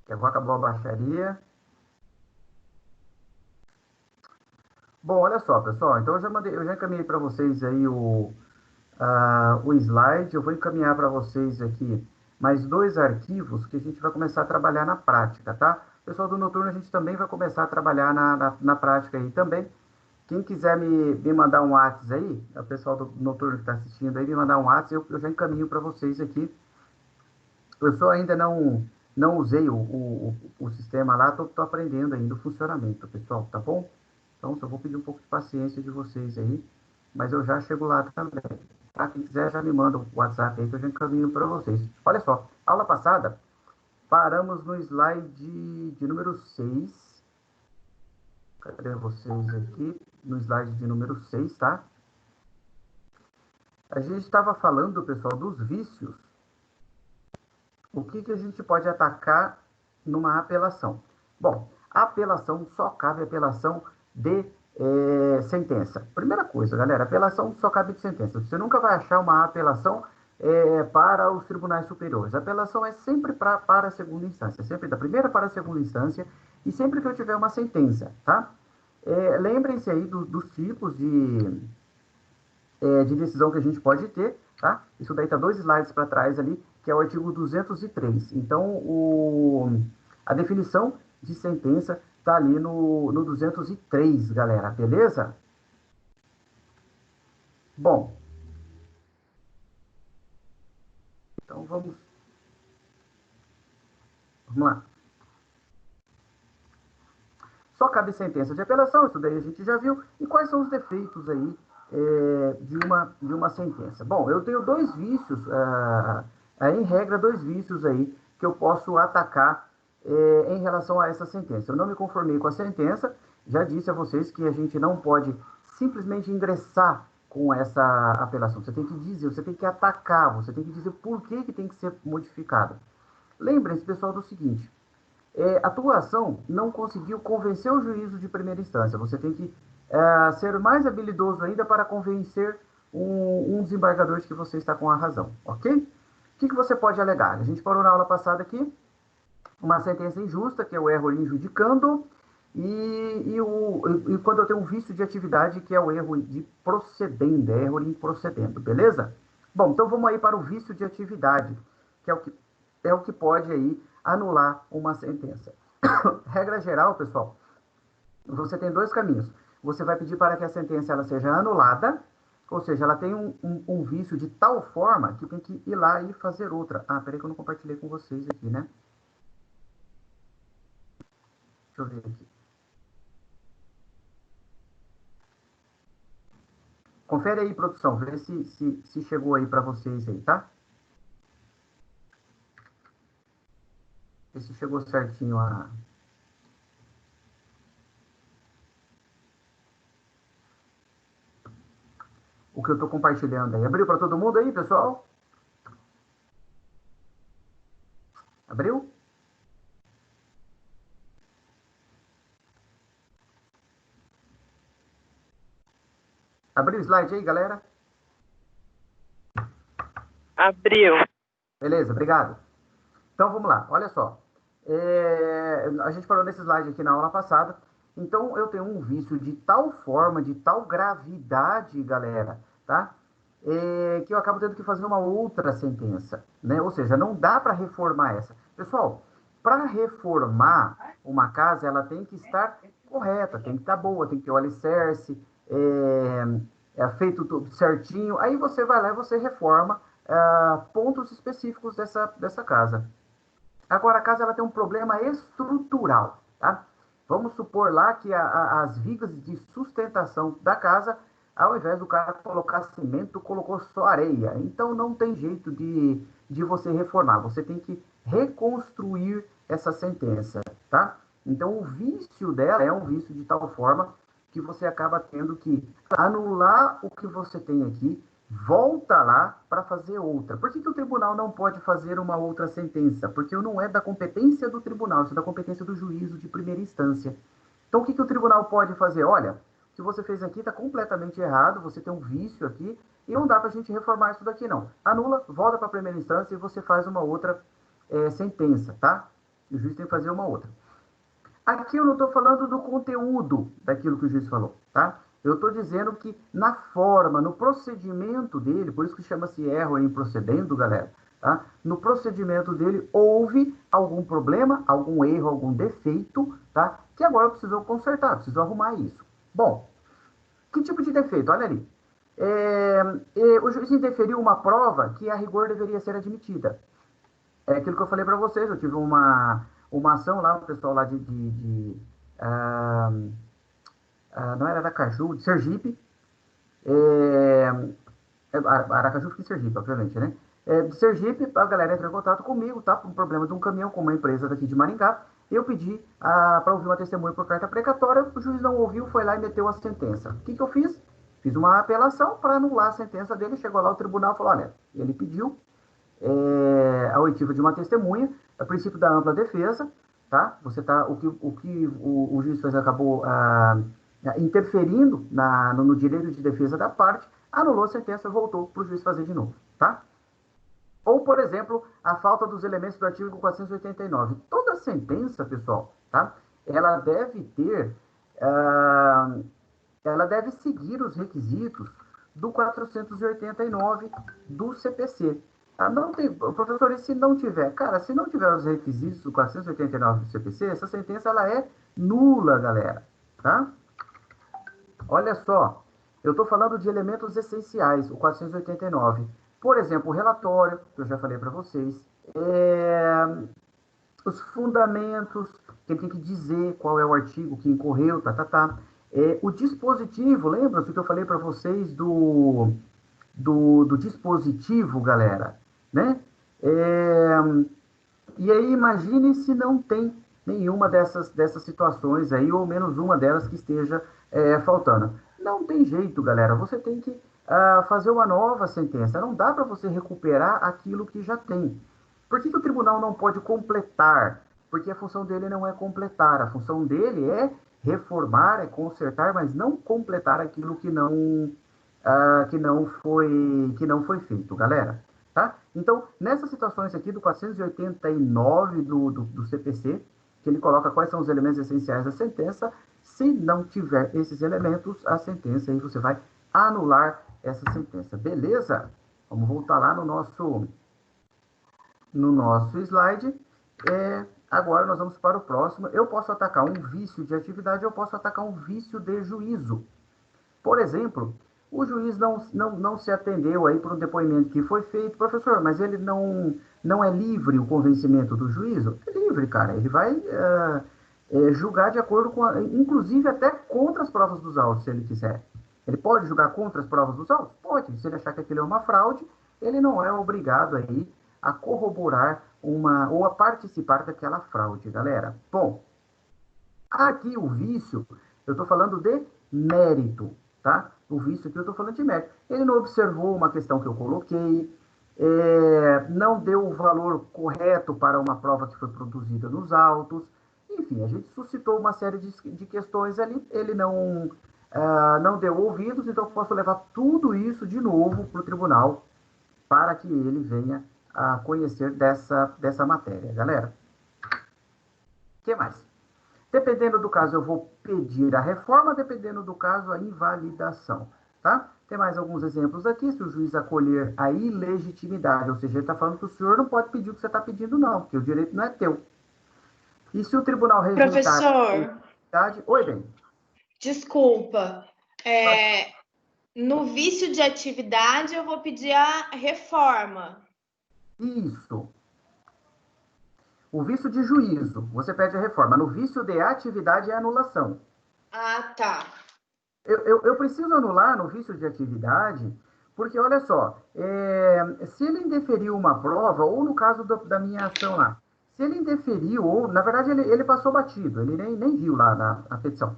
Agora acabou a baixaria. Bom, olha só, pessoal. Então, eu já encaminhei para vocês aí o slide. Eu vou encaminhar para vocês aqui mais dois arquivos que a gente vai começar a trabalhar na prática, tá? Pessoal do Noturno, a gente também vai começar a trabalhar na prática aí também. Quem quiser me mandar um WhatsApp aí, o pessoal do Noturno que está assistindo aí, me mandar um WhatsApp, eu já encaminho para vocês aqui. Eu só ainda não usei o sistema lá, tô aprendendo ainda o funcionamento, pessoal, tá bom? Então, só vou pedir um pouco de paciência de vocês aí, mas eu já chego lá também. Tá? Quem quiser já me manda o WhatsApp aí que eu já encaminho para vocês. Olha só, aula passada, paramos no slide de número 6. Cadê vocês aqui? No slide de número 6, tá? A gente estava falando, pessoal, dos vícios. O que a gente pode atacar numa apelação? Bom, a apelação só cabe apelação de sentença. Primeira coisa, galera, apelação só cabe de sentença. Você nunca vai achar uma apelação para os tribunais superiores. A apelação é sempre para a segunda instância, sempre da primeira para a segunda instância e sempre que eu tiver uma sentença, tá? Lembrem-se aí dos tipos de decisão que a gente pode ter, tá? Isso daí tá 2 slides para trás ali, que é o artigo 203. Então, a definição de sentença tá ali no 203, galera, beleza? Bom, então vamos lá. Só cabe sentença de apelação, isso daí a gente já viu. E quais são os defeitos aí de uma sentença? Bom, eu tenho dois vícios, em regra, dois vícios aí que eu posso atacar em relação a essa sentença. Eu não me conformei com a sentença, já disse a vocês que a gente não pode simplesmente ingressar com essa apelação. Você tem que dizer, você tem que atacar, você tem que dizer por que tem que ser modificado. Lembrem-se, pessoal, do seguinte: a tua ação não conseguiu convencer o juízo de primeira instância. Você tem que ser mais habilidoso ainda para convencer um desembargador de que você está com a razão, ok? O que você pode alegar? A gente parou na aula passada aqui, uma sentença injusta, que é o erro injudicando, e quando eu tenho um vício de atividade, que é o erro de procedendo, é erro em procedendo, beleza? Bom, então vamos aí para o vício de atividade, que é o que pode aí anular uma sentença. Regra geral, pessoal, você tem dois caminhos. Você vai pedir para que a sentença ela seja anulada, ou seja, ela tem um vício de tal forma que tem que ir lá e fazer outra. Ah, peraí que eu não compartilhei com vocês aqui, né? Deixa eu ver aqui. Confere aí, produção, vê se chegou aí para vocês aí, tá? Vê se chegou certinho o que eu estou compartilhando aí. Abriu para todo mundo aí, pessoal? Abriu? Abriu o slide aí, galera? Abriu. Beleza, obrigado. Então, vamos lá. Olha só. A gente parou nesse slide aqui na aula passada. Então, eu tenho um vício de tal forma, de tal gravidade, galera, tá? Que eu acabo tendo que fazer uma outra sentença, né? Ou seja, não dá para reformar essa. Pessoal, para reformar uma casa, ela tem que estar correta, tem que estar boa, tem que ter o alicerce, feito tudo certinho. Aí você vai lá e você reforma pontos específicos dessa casa. Agora, a casa ela tem um problema estrutural, tá? Vamos supor lá que as vigas de sustentação da casa, ao invés do cara colocar cimento, colocou só areia. Então, não tem jeito de você reformar. Você tem que reconstruir essa sentença, tá? Então, o vício dela é um vício de tal forma que você acaba tendo que anular o que você tem aqui, volta lá para fazer outra. Por que o tribunal não pode fazer uma outra sentença? Porque não é da competência do tribunal, isso é da competência do juízo de primeira instância. Então, o que o tribunal pode fazer? Olha, o que você fez aqui está completamente errado, você tem um vício aqui, e não dá para a gente reformar isso daqui, não. Anula, volta para a primeira instância e você faz uma outra sentença, tá? E o juiz tem que fazer uma outra. Aqui eu não estou falando do conteúdo daquilo que o juiz falou, tá? Eu estou dizendo que na forma, no procedimento dele, por isso que chama-se erro em procedendo, galera, tá? No procedimento dele houve algum problema, algum erro, algum defeito, tá? Que agora precisou consertar, precisou arrumar isso. Bom, que tipo de defeito? Olha ali. O juiz indeferiu uma prova que a rigor deveria ser admitida. É aquilo que eu falei para vocês, eu tive uma ação lá, o pessoal lá não era Aracaju, de Sergipe, é, Aracaju fica em Sergipe, obviamente, né? De Sergipe, a galera entrou em contato comigo, tá? Com um problema de um caminhão com uma empresa daqui de Maringá. Eu pedi para ouvir uma testemunha por carta precatória, o juiz não ouviu, foi lá e meteu a sentença. O que, que eu fiz? Fiz uma apelação para anular a sentença dele, chegou lá o tribunal e falou, olha, ele pediu a oitiva de uma testemunha, a princípio da ampla defesa, tá? Você tá, o juiz fez acabou interferindo no direito de defesa da parte, anulou a sentença, voltou para o juiz fazer de novo, tá? Ou, por exemplo, a falta dos elementos do artigo 489. Toda sentença, pessoal, tá? Ela deve ter, ela deve seguir os requisitos do 489 do CPC. Não tem, professor, e se não tiver? Cara, se não tiver os requisitos do 489 do CPC, essa sentença ela é nula, galera, tá? Olha só, eu estou falando de elementos essenciais, o 489. Por exemplo, o relatório, que eu já falei para vocês, os fundamentos, que ele tem que dizer qual é o artigo que incorreu, o dispositivo, lembra-se que eu falei para vocês do dispositivo, galera, né? E aí imagine se não tem nenhuma dessas situações aí, ou menos uma delas que esteja faltando. Não tem jeito, galera. Você tem que fazer uma nova sentença. Não dá para você recuperar aquilo que já tem. Por que o tribunal não pode completar? Porque a função dele não é completar. A função dele é reformar, é consertar, mas não completar aquilo que não foi feito, galera. Tá? Então, nessas situações aqui do 489 do CPC, que ele coloca quais são os elementos essenciais da sentença, se não tiver esses elementos, a sentença aí você vai anular essa sentença. Beleza? Vamos voltar lá no nosso slide. Agora nós vamos para o próximo. Eu posso atacar um vício de atividade, eu posso atacar um vício de juízo. Por exemplo, o juiz não se atendeu aí por um depoimento que foi feito. Professor, mas ele não é livre o convencimento do juízo? É livre, cara. Ele vai julgar de acordo com, inclusive até contra as provas dos autos, se ele quiser. Ele pode julgar contra as provas dos autos? Pode. Se ele achar que aquilo é uma fraude, ele não é obrigado aí a corroborar ou a participar daquela fraude, galera. Bom, aqui o vício, eu estou falando de mérito, tá? O vício aqui eu estou falando de mérito. Ele não observou uma questão que eu coloquei, não deu o valor correto para uma prova que foi produzida nos autos. Enfim, a gente suscitou uma série de questões ali, ele não deu ouvidos, então eu posso levar tudo isso de novo para o tribunal para que ele venha a conhecer dessa matéria, galera. O que mais? Dependendo do caso, eu vou pedir a reforma, dependendo do caso, a invalidação, tá? Tem mais alguns exemplos aqui, se o juiz acolher a ilegitimidade, ou seja, ele está falando que o senhor não pode pedir o que você está pedindo, não, porque o direito não é teu. E se o tribunal rejeitar... Professor... Oi, bem. Desculpa. No vício de atividade, eu vou pedir a reforma. Isso. O vício de juízo, você pede a reforma. No vício de atividade é anulação. Ah, tá. Eu preciso anular no vício de atividade, porque, olha só, se ele indeferiu uma prova, ou no caso da minha ação lá, se ele indeferiu, ou, na verdade, ele passou batido, ele nem viu lá na petição.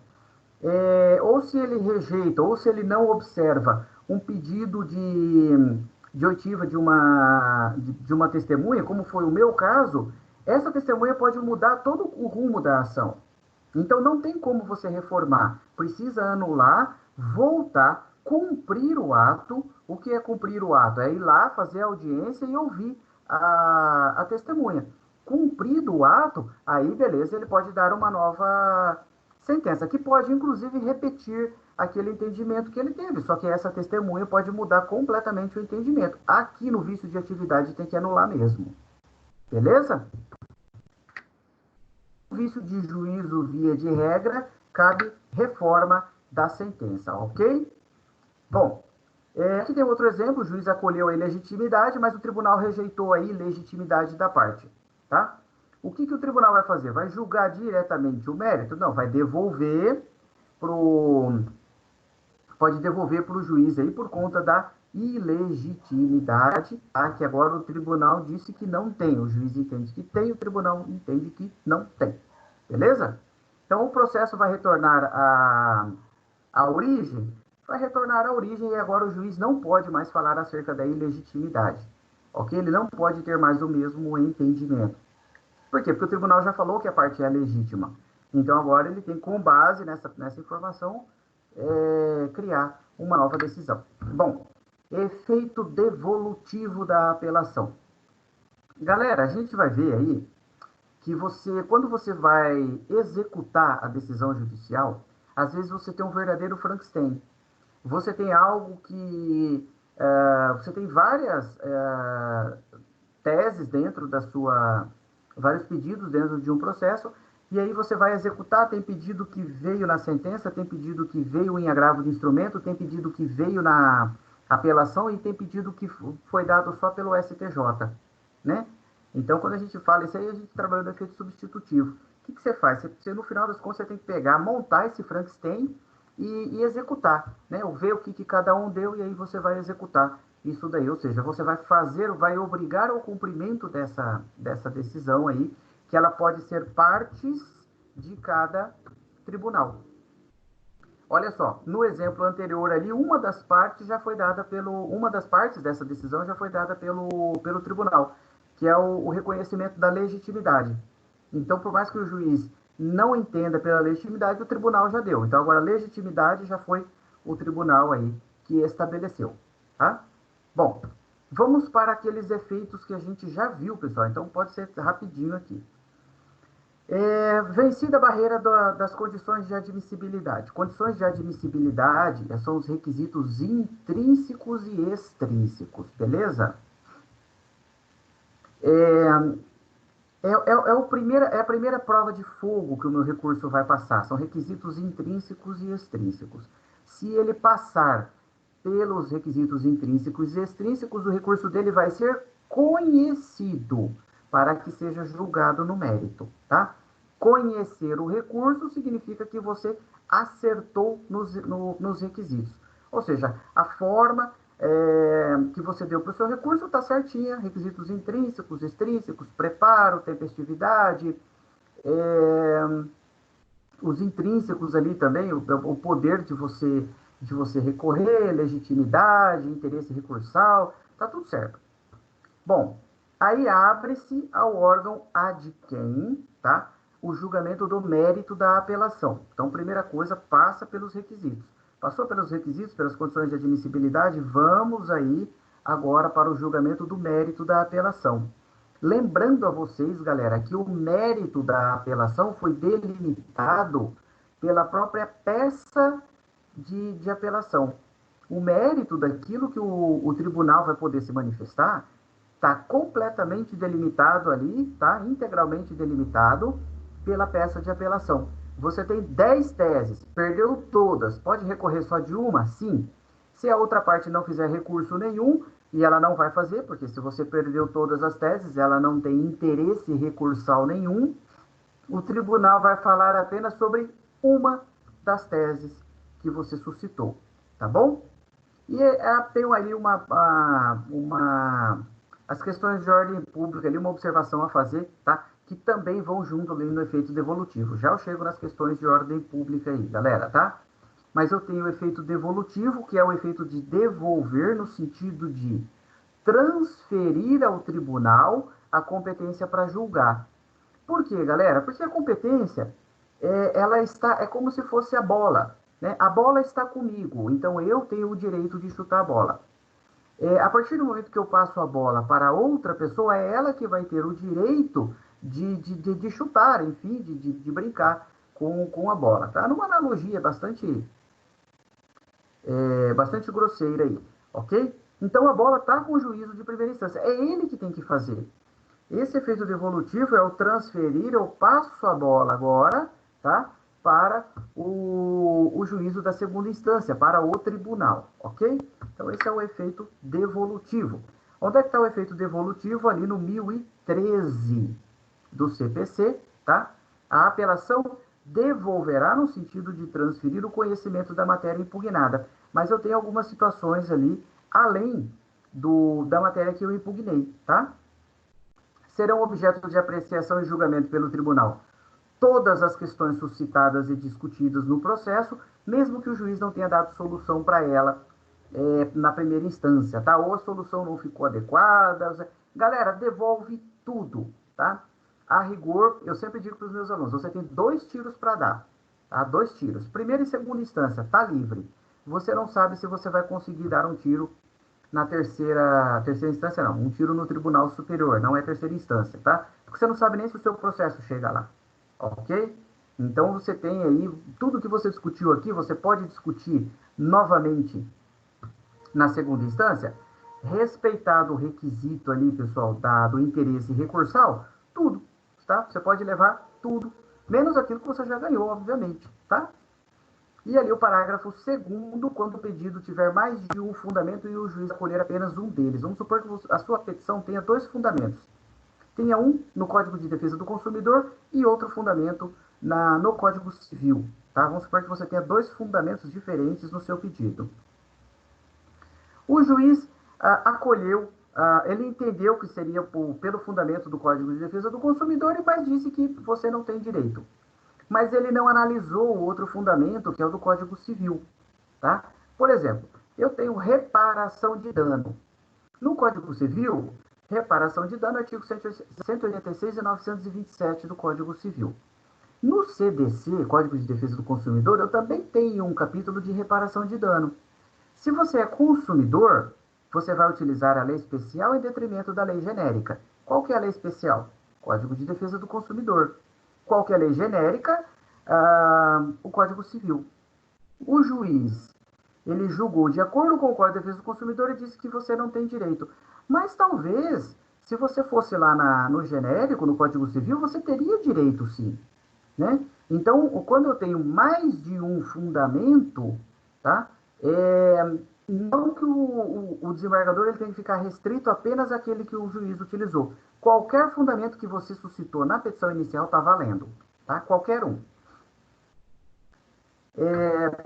Ou se ele rejeita, ou se ele não observa um pedido de oitiva de uma testemunha, como foi o meu caso, essa testemunha pode mudar todo o rumo da ação. Então, não tem como você reformar. Precisa anular, voltar, cumprir o ato. O que é cumprir o ato? É ir lá, fazer a audiência e ouvir a testemunha. cumprido o ato, aí beleza, ele pode dar uma nova sentença, que pode inclusive repetir aquele entendimento que ele teve, só que essa testemunha pode mudar completamente o entendimento. Aqui no vício de atividade tem que anular mesmo. Beleza? O vício de juízo, via de regra, cabe reforma da sentença, ok? Bom, aqui tem outro exemplo, o juiz acolheu a ilegitimidade, mas o tribunal rejeitou a ilegitimidade da parte, tá? O que o tribunal vai fazer? Vai julgar diretamente o mérito? Não, vai devolver pode devolver para o juiz aí por conta da ilegitimidade, tá? Que agora o tribunal disse que não tem. O juiz entende que tem, o tribunal entende que não tem. Beleza? Então, o processo vai retornar à origem? Vai retornar à origem e agora o juiz não pode mais falar acerca da ilegitimidade. Ok? Ele não pode ter mais o mesmo entendimento. Por quê? Porque o tribunal já falou que a parte é legítima. Então, agora ele tem, com base nessa informação, criar uma nova decisão. Bom, efeito devolutivo da apelação. Galera, a gente vai ver aí que quando você vai executar a decisão judicial, às vezes você tem um verdadeiro Frankenstein. Você tem algo que... você tem várias teses dentro da sua... vários pedidos dentro de um processo, e aí você vai executar, tem pedido que veio na sentença, tem pedido que veio em agravo de instrumento, tem pedido que veio na apelação e tem pedido que foi dado só pelo STJ, né? Então, quando a gente fala isso aí, a gente trabalha no efeito substitutivo. O que você faz? Você, no final das contas, você tem que pegar, montar esse Frankenstein e executar, né? Ou ver o que cada um deu e aí você vai executar isso daí. Ou seja, você vai obrigar ao cumprimento dessa decisão aí, que ela pode ser partes de cada tribunal. Olha só, no exemplo anterior ali, uma das partes dessa decisão já foi dada pelo tribunal, que é o reconhecimento da legitimidade. Então, por mais que o juiz não entenda pela legitimidade, o tribunal já deu. Então, agora a legitimidade já foi o tribunal aí que estabeleceu, tá? Bom, vamos para aqueles efeitos que a gente já viu, pessoal. Então, pode ser rapidinho aqui. Vencida a barreira das condições de admissibilidade. Condições de admissibilidade são os requisitos intrínsecos e extrínsecos, beleza? É a primeira prova de fogo que o meu recurso vai passar. São requisitos intrínsecos e extrínsecos. Se ele passar pelos requisitos intrínsecos e extrínsecos, o recurso dele vai ser conhecido para que seja julgado no mérito, tá? Conhecer o recurso significa que você acertou nos requisitos. Ou seja, a forma que você deu para o seu recurso está certinha, requisitos intrínsecos, extrínsecos, preparo, tempestividade, os intrínsecos ali também, o poder de você recorrer, legitimidade, interesse recursal, tá tudo certo. Bom, aí abre-se ao órgão ad quem, tá? O julgamento do mérito da apelação. Então, primeira coisa, passa pelos requisitos. Passou pelos requisitos, pelas condições de admissibilidade, vamos aí agora para o julgamento do mérito da apelação. Lembrando a vocês, galera, que o mérito da apelação foi delimitado pela própria peça de apelação. O mérito daquilo que o tribunal vai poder se manifestar está completamente delimitado ali, tá? Integralmente delimitado pela peça de apelação. Você tem 10 teses, perdeu todas, pode recorrer só de uma? Sim. Se a outra parte não fizer recurso nenhum, e ela não vai fazer, porque se você perdeu todas as teses, ela não tem interesse recursal nenhum, o tribunal vai falar apenas sobre uma das teses que você suscitou, tá bom? E tem ali as questões de ordem pública, ali uma observação a fazer, tá? Que também vão junto ali no efeito devolutivo. Já eu chego nas questões de ordem pública aí, galera, tá? Mas eu tenho o efeito devolutivo, que é o efeito de devolver no sentido de transferir ao tribunal a competência para julgar. Por quê, galera? Porque a competência, ela é como se fosse a bola, né? A bola está comigo, então eu tenho o direito de chutar a bola. A partir do momento que eu passo a bola para outra pessoa, é ela que vai ter o direito de chutar, enfim, de brincar com a bola, tá? Numa analogia bastante grosseira aí, ok? Então a bola está com o juízo de primeira instância, é ele que tem que fazer. Esse efeito devolutivo é o transferir, eu passo a bola agora, tá? Para o juízo da segunda instância, para o tribunal, ok? Então esse é o efeito devolutivo. Onde é que está o efeito devolutivo? Ali no 1013 do CPC, tá? A apelação devolverá no sentido de transferir o conhecimento da matéria impugnada. Mas eu tenho algumas situações ali, além da matéria que eu impugnei, tá? Serão objeto de apreciação e julgamento pelo tribunal todas as questões suscitadas e discutidas no processo, mesmo que o juiz não tenha dado solução para ela na primeira instância, tá? Ou a solução não ficou adequada. Galera, devolve tudo, tá? A rigor, eu sempre digo para os meus alunos, você tem 2 tiros para dar, tá? 2 tiros. Primeira e segunda instância, tá livre. Você não sabe se você vai conseguir dar um tiro na terceira instância, não. Um tiro no Tribunal Superior, não é terceira instância, tá? Porque você não sabe nem se o seu processo chega lá, ok? Então, você tem aí, tudo que você discutiu aqui, você pode discutir novamente na segunda instância, respeitado o requisito ali, pessoal, do interesse recursal, tudo, tá? Você pode levar tudo, menos aquilo que você já ganhou, obviamente, tá? E ali o parágrafo 2º, quando o pedido tiver mais de um fundamento e o juiz acolher apenas um deles. Vamos supor que a sua petição tenha 2 fundamentos. Tenha um no Código de Defesa do Consumidor e outro fundamento no Código Civil. Tá? Vamos supor que você tenha 2 fundamentos diferentes no seu pedido. O juiz acolheu, ele entendeu que seria pelo fundamento do Código de Defesa do Consumidor, mas disse que você não tem direito. Mas ele não analisou o outro fundamento, que é o do Código Civil. Tá? Por exemplo, eu tenho reparação de dano. No Código Civil, reparação de dano, artigo 186 e 927 do Código Civil. No CDC, Código de Defesa do Consumidor, eu também tenho um capítulo de reparação de dano. Se você é consumidor, você vai utilizar a lei especial em detrimento da lei genérica. Qual que é a lei especial? Código de Defesa do Consumidor. Qual que é a lei genérica? O Código Civil. O juiz, ele julgou de acordo com o Código de Defesa do Consumidor e disse que você não tem direito. Mas talvez, se você fosse lá no genérico, no Código Civil, você teria direito sim. Né? Então, quando eu tenho mais de um fundamento, tá? Não que o desembargador ele tem que ficar restrito apenas àquele que o juiz utilizou. Qualquer fundamento que você suscitou na petição inicial está valendo. Tá? Qualquer um.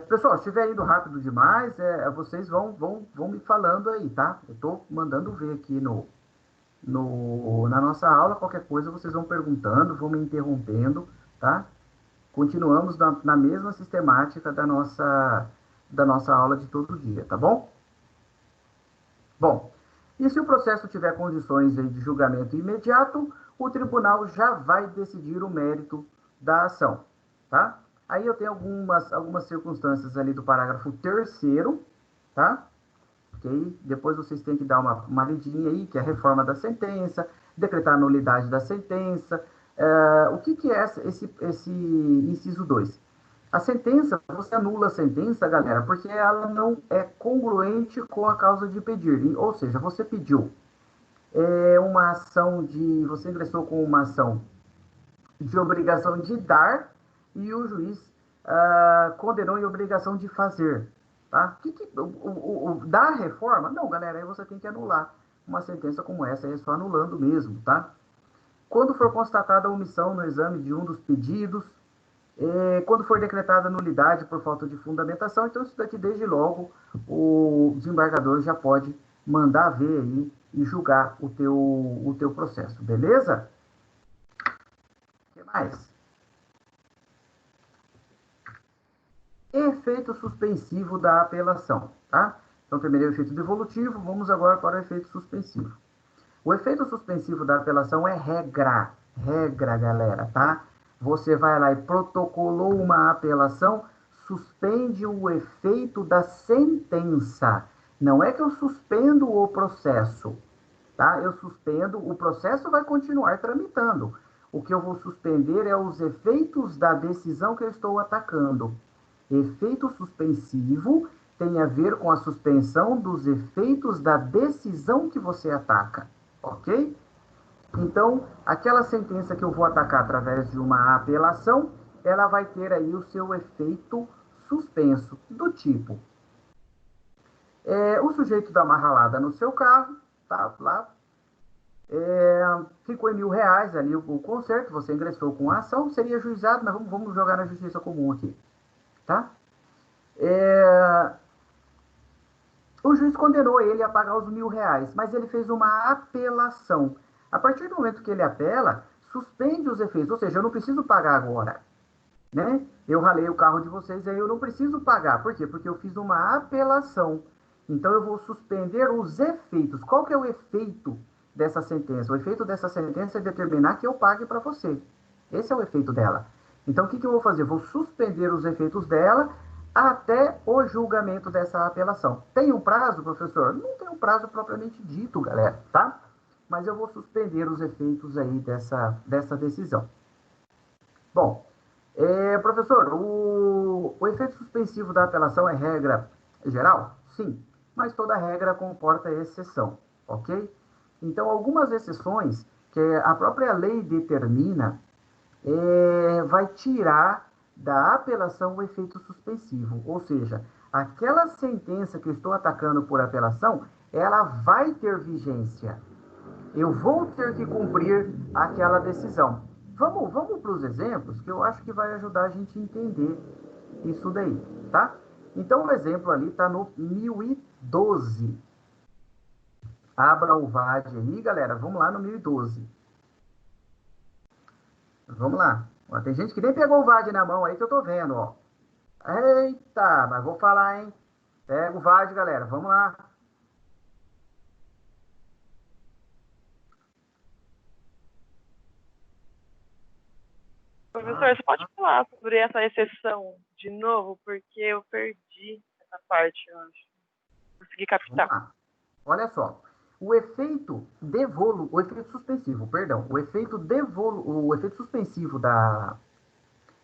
Pessoal, se estiver indo rápido demais, vocês vão me falando aí, tá? Eu estou mandando ver aqui na nossa aula. Qualquer coisa vocês vão perguntando, vão me interrompendo, tá? Continuamos na mesma sistemática da nossa aula de todo dia, tá bom? Bom, e se o processo tiver condições de julgamento imediato, o tribunal já vai decidir o mérito da ação, tá? Aí eu tenho algumas circunstâncias ali do parágrafo 3º, tá? Okay? Depois vocês têm que dar uma lidinha aí, que é a reforma da sentença, decretar a nulidade da sentença. O que é esse inciso 2? A sentença, você anula a sentença, galera, porque ela não é congruente com a causa de pedir. Ou seja, você pediu uma ação você ingressou com uma ação de obrigação de dar e o juiz condenou em obrigação de fazer. Tá? Da reforma? Não, galera, aí você tem que anular uma sentença como essa, é só anulando mesmo, tá? Quando for constatada a omissão no exame de um dos pedidos, quando for decretada nulidade por falta de fundamentação, então isso daqui desde logo o desembargador já pode mandar ver aí e julgar o teu processo, beleza? O que mais? Efeito suspensivo da apelação, tá? Então, terminei o efeito devolutivo, vamos agora para o efeito suspensivo. O efeito suspensivo da apelação é regra, galera, tá? Você vai lá e protocolou uma apelação, suspende o efeito da sentença. Não é que eu suspendo o processo, tá? Eu suspendo, o processo vai continuar tramitando. o que eu vou suspender é os efeitos da decisão que eu estou atacando. Efeito suspensivo tem a ver com a suspensão dos efeitos da decisão que você ataca, ok? Então, aquela sentença que eu vou atacar através de uma apelação, ela vai ter aí o seu efeito suspenso, do tipo, o sujeito dá uma ralada no seu carro, tá lá, ficou em R$ 1.000 ali o conserto, você ingressou com a ação, seria juizado, mas vamos jogar na justiça comum aqui, tá? O juiz condenou ele a pagar os R$ 1.000, mas ele fez uma apelação. A partir do momento que ele apela, suspende os efeitos, ou seja, eu não preciso pagar agora, né? Eu ralei o carro de vocês, aí eu não preciso pagar. Por quê? Porque eu fiz uma apelação. Então, eu vou suspender os efeitos. Qual que é o efeito dessa sentença? O efeito dessa sentença é determinar que eu pague para você. Esse é o efeito dela. Então, o que eu vou fazer? Vou suspender os efeitos dela até o julgamento dessa apelação. Tem um prazo, professor? Não tem um prazo propriamente dito, galera, tá? Mas eu vou suspender os efeitos aí dessa decisão. Bom, professor, o efeito suspensivo da apelação é regra geral? Sim, mas toda regra comporta exceção, ok? Então, algumas exceções que a própria lei determina vai tirar da apelação o efeito suspensivo, ou seja, aquela sentença que eu estou atacando por apelação, ela vai ter vigência. Eu vou ter que cumprir aquela decisão. Vamos para os exemplos, que eu acho que vai ajudar a gente a entender isso daí, tá? Então, o exemplo ali está no 1012. Abra o VAD aí, galera. Vamos lá no 1012. Vamos lá. Ó, tem gente que nem pegou o VAD na mão aí que eu tô vendo, ó. Eita, mas vou falar, hein? Pega o VAD, galera. Vamos lá. Professor, você pode falar sobre essa exceção de novo? Porque eu perdi essa parte, eu acho. Consegui captar. Vamos lá. Olha só. O efeito suspensivo, perdão. O efeito suspensivo da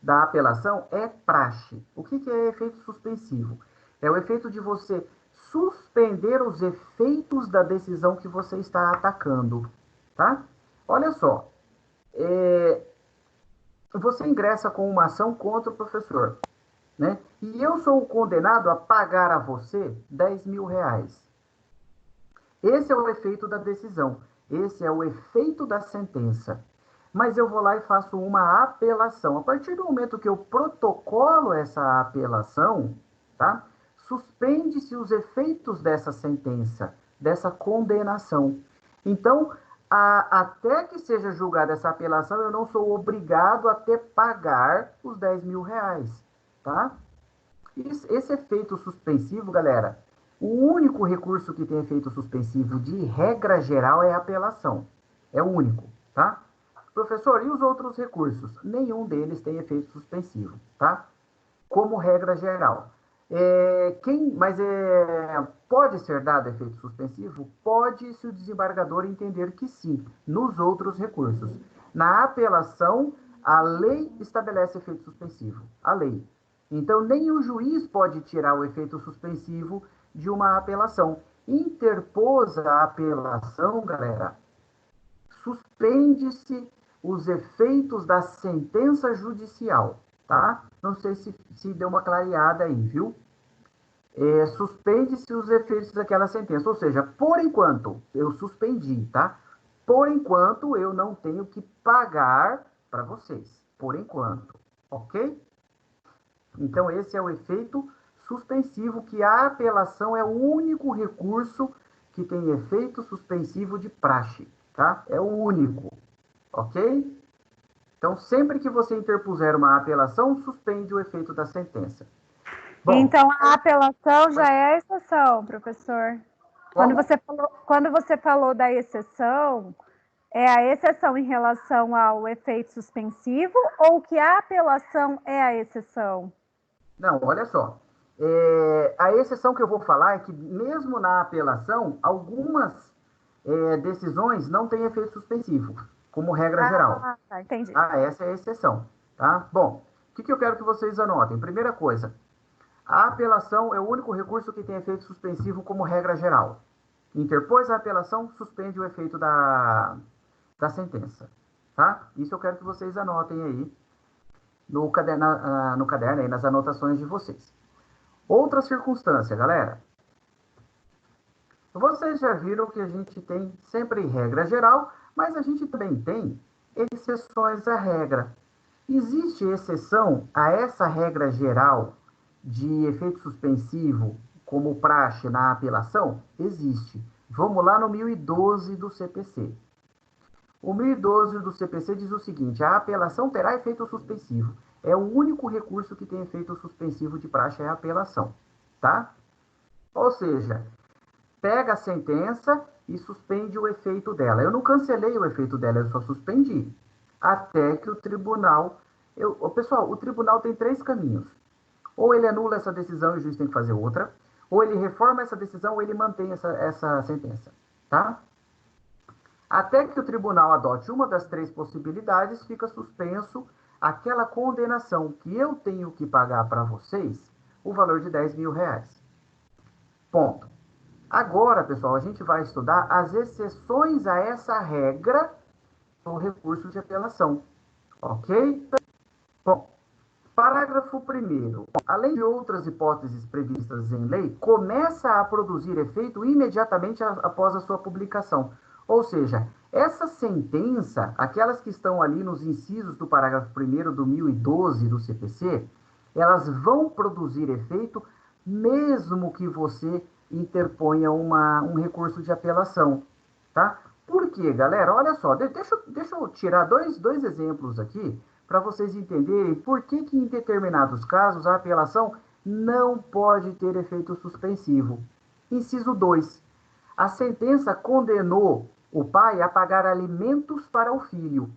apelação é praxe. O que é efeito suspensivo? É o efeito de você suspender os efeitos da decisão que você está atacando, tá? Olha só, você ingressa com uma ação contra o professor, né? E eu sou condenado a pagar a você R$ 10.000. Esse é o efeito da decisão. Esse é o efeito da sentença. Mas eu vou lá e faço uma apelação. A partir do momento que eu protocolo essa apelação, tá? Suspende-se os efeitos dessa sentença, dessa condenação. Então, até que seja julgada essa apelação, eu não sou obrigado a pagar os R$ 10.000, tá? Esse efeito suspensivo, galera, o único recurso que tem efeito suspensivo de regra geral é a apelação. É o único, tá? Professor, e os outros recursos? Nenhum deles tem efeito suspensivo, tá? Como regra geral. Pode ser dado efeito suspensivo? Pode, se o desembargador entender que sim, nos outros recursos. Na apelação, a lei estabelece efeito suspensivo. A lei. Então, nem o juiz pode tirar o efeito suspensivo de uma apelação. Interpôs a apelação, galera, suspende-se os efeitos da sentença judicial, tá? Não sei se deu uma clareada aí, viu? Suspende-se os efeitos daquela sentença, ou seja, por enquanto, eu suspendi, tá? Por enquanto, eu não tenho que pagar para vocês, por enquanto, ok? Então, esse é o efeito suspensivo, que a apelação é o único recurso que tem efeito suspensivo de praxe, tá? É o único, ok? Então, sempre que você interpuser uma apelação, suspende o efeito da sentença. Bom, então, a apelação já é a exceção, professor. Quando você falou da exceção, é a exceção em relação ao efeito suspensivo ou que a apelação é a exceção? Não, olha só. A exceção que eu vou falar é que, mesmo na apelação, algumas decisões não têm efeito suspensivo. como regra geral. Tá, entendi. Ah, essa é a exceção, tá? Bom, o que eu quero que vocês anotem? Primeira coisa, a apelação é o único recurso que tem efeito suspensivo como regra geral. Interpôs a apelação, suspende o efeito da sentença, tá? Isso eu quero que vocês anotem aí no caderno aí, nas anotações de vocês. Outra circunstância, galera. Vocês já viram que a gente tem sempre regra geral, mas a gente também tem exceções à regra. Existe exceção a essa regra geral de efeito suspensivo como praxe na apelação? Existe. Vamos lá no 1012 do CPC. O 1012 do CPC diz o seguinte: a apelação terá efeito suspensivo. É o único recurso que tem efeito suspensivo de praxe, é a apelação, tá? Ou seja, pega a sentença e suspende o efeito dela. Eu não cancelei o efeito dela, eu só suspendi. Até que o tribunal... Pessoal, o tribunal tem 3 caminhos. Ou ele anula essa decisão e o juiz tem que fazer outra, ou ele reforma essa decisão, ou ele mantém essa sentença, tá? Até que o tribunal adote uma das 3 possibilidades, fica suspenso aquela condenação que eu tenho que pagar para vocês, o valor de R$10.000. Ponto. Agora, pessoal, a gente vai estudar as exceções a essa regra do recurso de apelação. Ok? Bom, parágrafo 1º. Além de outras hipóteses previstas em lei, começa a produzir efeito imediatamente após a sua publicação. Ou seja, essa sentença, aquelas que estão ali nos incisos do parágrafo 1º do 1012 do CPC, elas vão produzir efeito mesmo que você interponha um recurso de apelação, tá? Por quê, galera? Olha só, deixa eu tirar dois exemplos aqui para vocês entenderem por que em determinados casos a apelação não pode ter efeito suspensivo. Inciso 2. A sentença condenou o pai a pagar alimentos para o filho.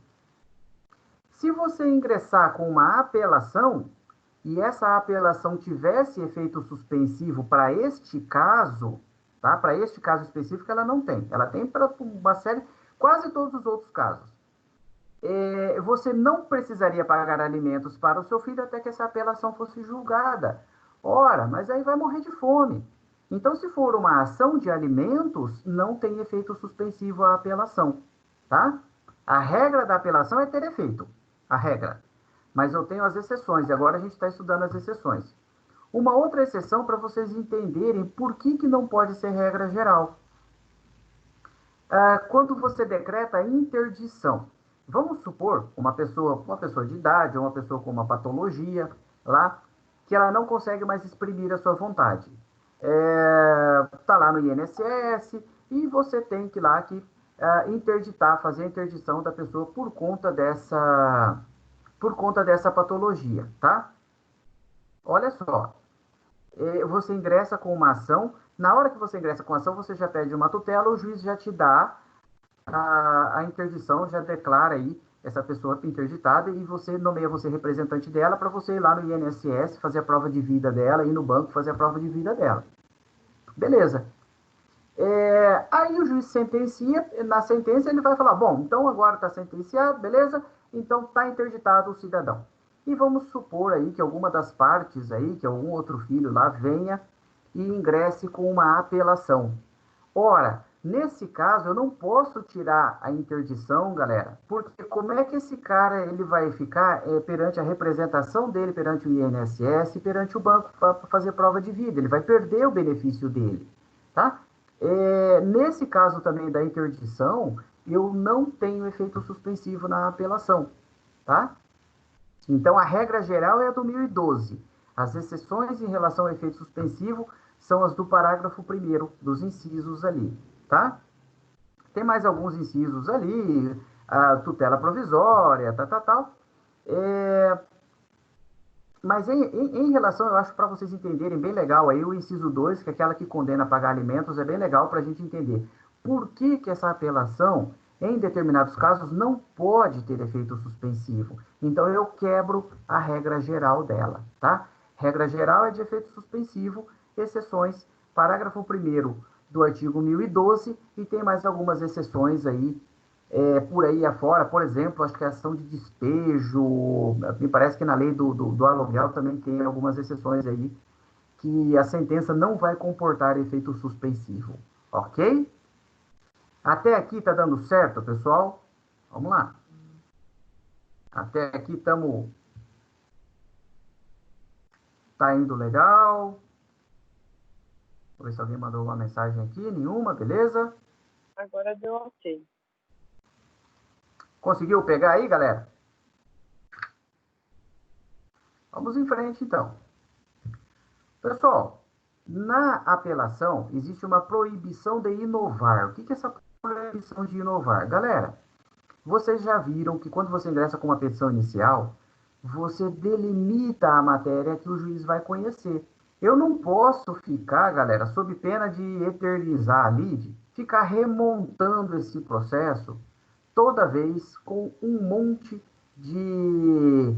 Se você ingressar com uma apelação e essa apelação tivesse efeito suspensivo para este caso, tá? Para este caso específico ela não tem. Ela tem para uma série, quase todos os outros casos. Você não precisaria pagar alimentos para o seu filho até que essa apelação fosse julgada. Ora, mas aí vai morrer de fome. Então, se for uma ação de alimentos, não tem efeito suspensivo a apelação, tá? A regra da apelação é ter efeito, a regra. Mas eu tenho as exceções, e agora a gente está estudando as exceções. Uma outra exceção para vocês entenderem por que não pode ser regra geral. Quando você decreta interdição, vamos supor uma pessoa de idade, ou uma pessoa com uma patologia lá, que ela não consegue mais exprimir a sua vontade. Está lá no INSS e você tem que ir lá fazer a interdição da pessoa por conta dessa patologia, tá? Olha só, você ingressa com uma ação, na hora que você ingressa com a ação, você já pede uma tutela, o juiz já te dá a interdição, já declara aí essa pessoa interditada e você nomeia você representante dela para você ir lá no INSS fazer a prova de vida dela, ir no banco fazer a prova de vida dela. Beleza. Aí o juiz sentencia, na sentença ele vai falar, bom, então agora está sentenciado, beleza? Então está interditado o cidadão. E vamos supor aí que alguma das partes aí, que algum outro filho lá venha e ingresse com uma apelação. Ora, nesse caso eu não posso tirar a interdição, galera, porque como é que esse cara ele vai ficar perante a representação dele, perante o INSS, perante o banco para fazer prova de vida? Ele vai perder o benefício dele, tá? Nesse caso também da interdição, eu não tenho efeito suspensivo na apelação, tá? Então, a regra geral é a do 1012. As exceções em relação ao efeito suspensivo são as do parágrafo 1º, dos incisos ali, tá? Tem mais alguns incisos ali, a tutela provisória, tal. Mas em relação, eu acho para vocês entenderem bem legal aí o inciso 2, que é aquela que condena a pagar alimentos, é bem legal para a gente entender por que essa apelação, em determinados casos, não pode ter efeito suspensivo. Então, eu quebro a regra geral dela, tá? Regra geral é de efeito suspensivo, exceções, parágrafo 1º do artigo 1012, e tem mais algumas exceções aí por aí afora, por exemplo, acho que a ação de despejo, me parece que na lei do aluguel também tem algumas exceções aí, que a sentença não vai comportar efeito suspensivo, ok? Até aqui tá dando certo, pessoal? Vamos lá. Até aqui estamos... Tá indo legal. Vou ver se alguém mandou uma mensagem aqui. Nenhuma, beleza? Agora deu ok. Conseguiu pegar aí, galera? Vamos em frente, então. Pessoal, na apelação, existe uma proibição de inovar. O que é essa proibição de inovar? Galera, vocês já viram que quando você ingressa com uma petição inicial, você delimita a matéria que o juiz vai conhecer. Eu não posso ficar, galera, sob pena de eternizar a lide, ficar remontando esse processo toda vez com um monte de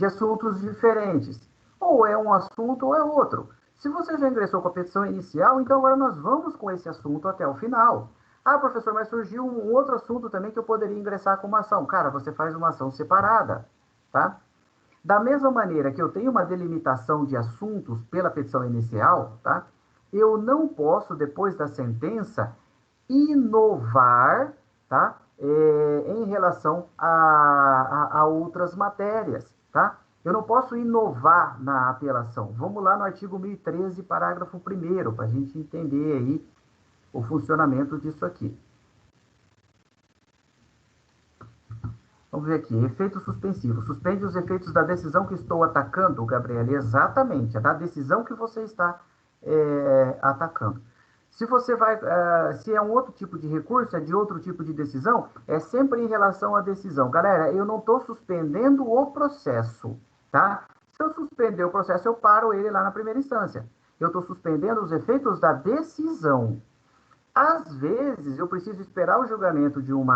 assuntos diferentes. Ou é um assunto ou é outro. Se você já ingressou com a petição inicial, então agora nós vamos com esse assunto até o final. Ah, professor, mas surgiu um outro assunto também que eu poderia ingressar com uma ação. Cara, você faz uma ação separada, tá? Da mesma maneira que eu tenho uma delimitação de assuntos pela petição inicial, tá? Eu não posso, depois da sentença, inovar, tá? Em relação a outras matérias, tá? Eu não posso inovar na apelação. Vamos lá no artigo 1013, parágrafo 1º, para a gente entender aí o funcionamento disso aqui. Vamos ver aqui, efeito suspensivo. Suspende os efeitos da decisão que estou atacando, Gabriela. Exatamente, é da decisão que você está atacando. Se você vai, se é um outro tipo de recurso, é de outro tipo de decisão, é sempre em relação à decisão. Galera, eu não estou suspendendo o processo, tá? Se eu suspender o processo, eu paro ele lá na primeira instância. Eu estou suspendendo os efeitos da decisão. Às vezes, eu preciso esperar o julgamento de um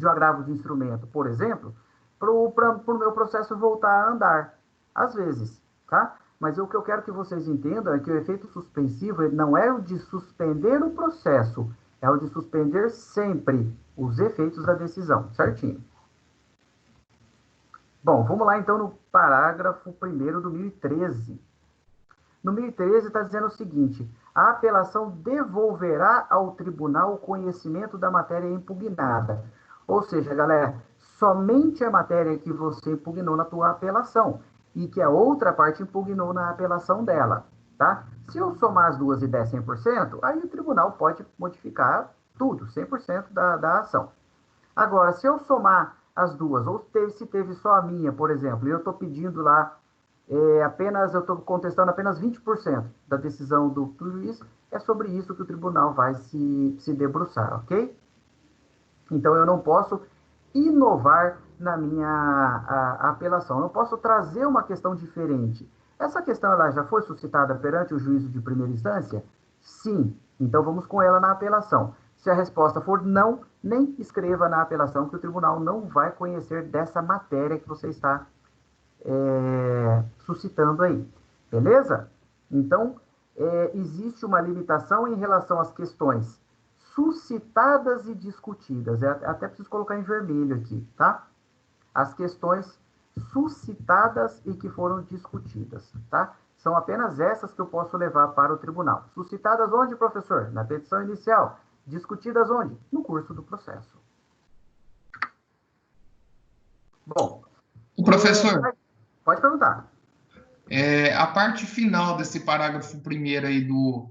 agravo de instrumento, por exemplo, para o meu processo voltar a andar. Às vezes, tá? Mas o que eu quero que vocês entendam é que o efeito suspensivo ele não é o de suspender o processo, é o de suspender sempre os efeitos da decisão, certinho? Bom, vamos lá então no parágrafo 1º do 1013. No 1013 está dizendo o seguinte: a apelação devolverá ao tribunal o conhecimento da matéria impugnada. Ou seja, galera, somente a matéria que você impugnou na tua apelação e que a outra parte impugnou na apelação dela, tá? Se eu somar as duas e der 100%, aí o tribunal pode modificar tudo, 100% da ação. Agora, se eu somar as duas, ou se teve só a minha, por exemplo, e eu estou pedindo lá eu estou contestando apenas 20% da decisão do juiz, é sobre isso que o tribunal vai se debruçar, ok? Então, eu não posso inovar na minha apelação, eu não posso trazer uma questão diferente. Essa questão ela já foi suscitada perante o juízo de primeira instância? Sim. Então, vamos com ela na apelação. Se a resposta for não, nem escreva na apelação que o tribunal não vai conhecer dessa matéria que você está suscitando aí, beleza? Então, existe uma limitação em relação às questões suscitadas e discutidas. Até preciso colocar em vermelho aqui, tá? As questões suscitadas e que foram discutidas, tá? São apenas essas que eu posso levar para o tribunal. Suscitadas onde, professor? Na petição inicial. Discutidas onde? No curso do processo. Bom. O professor... Pode perguntar. A parte final desse parágrafo 1º aí do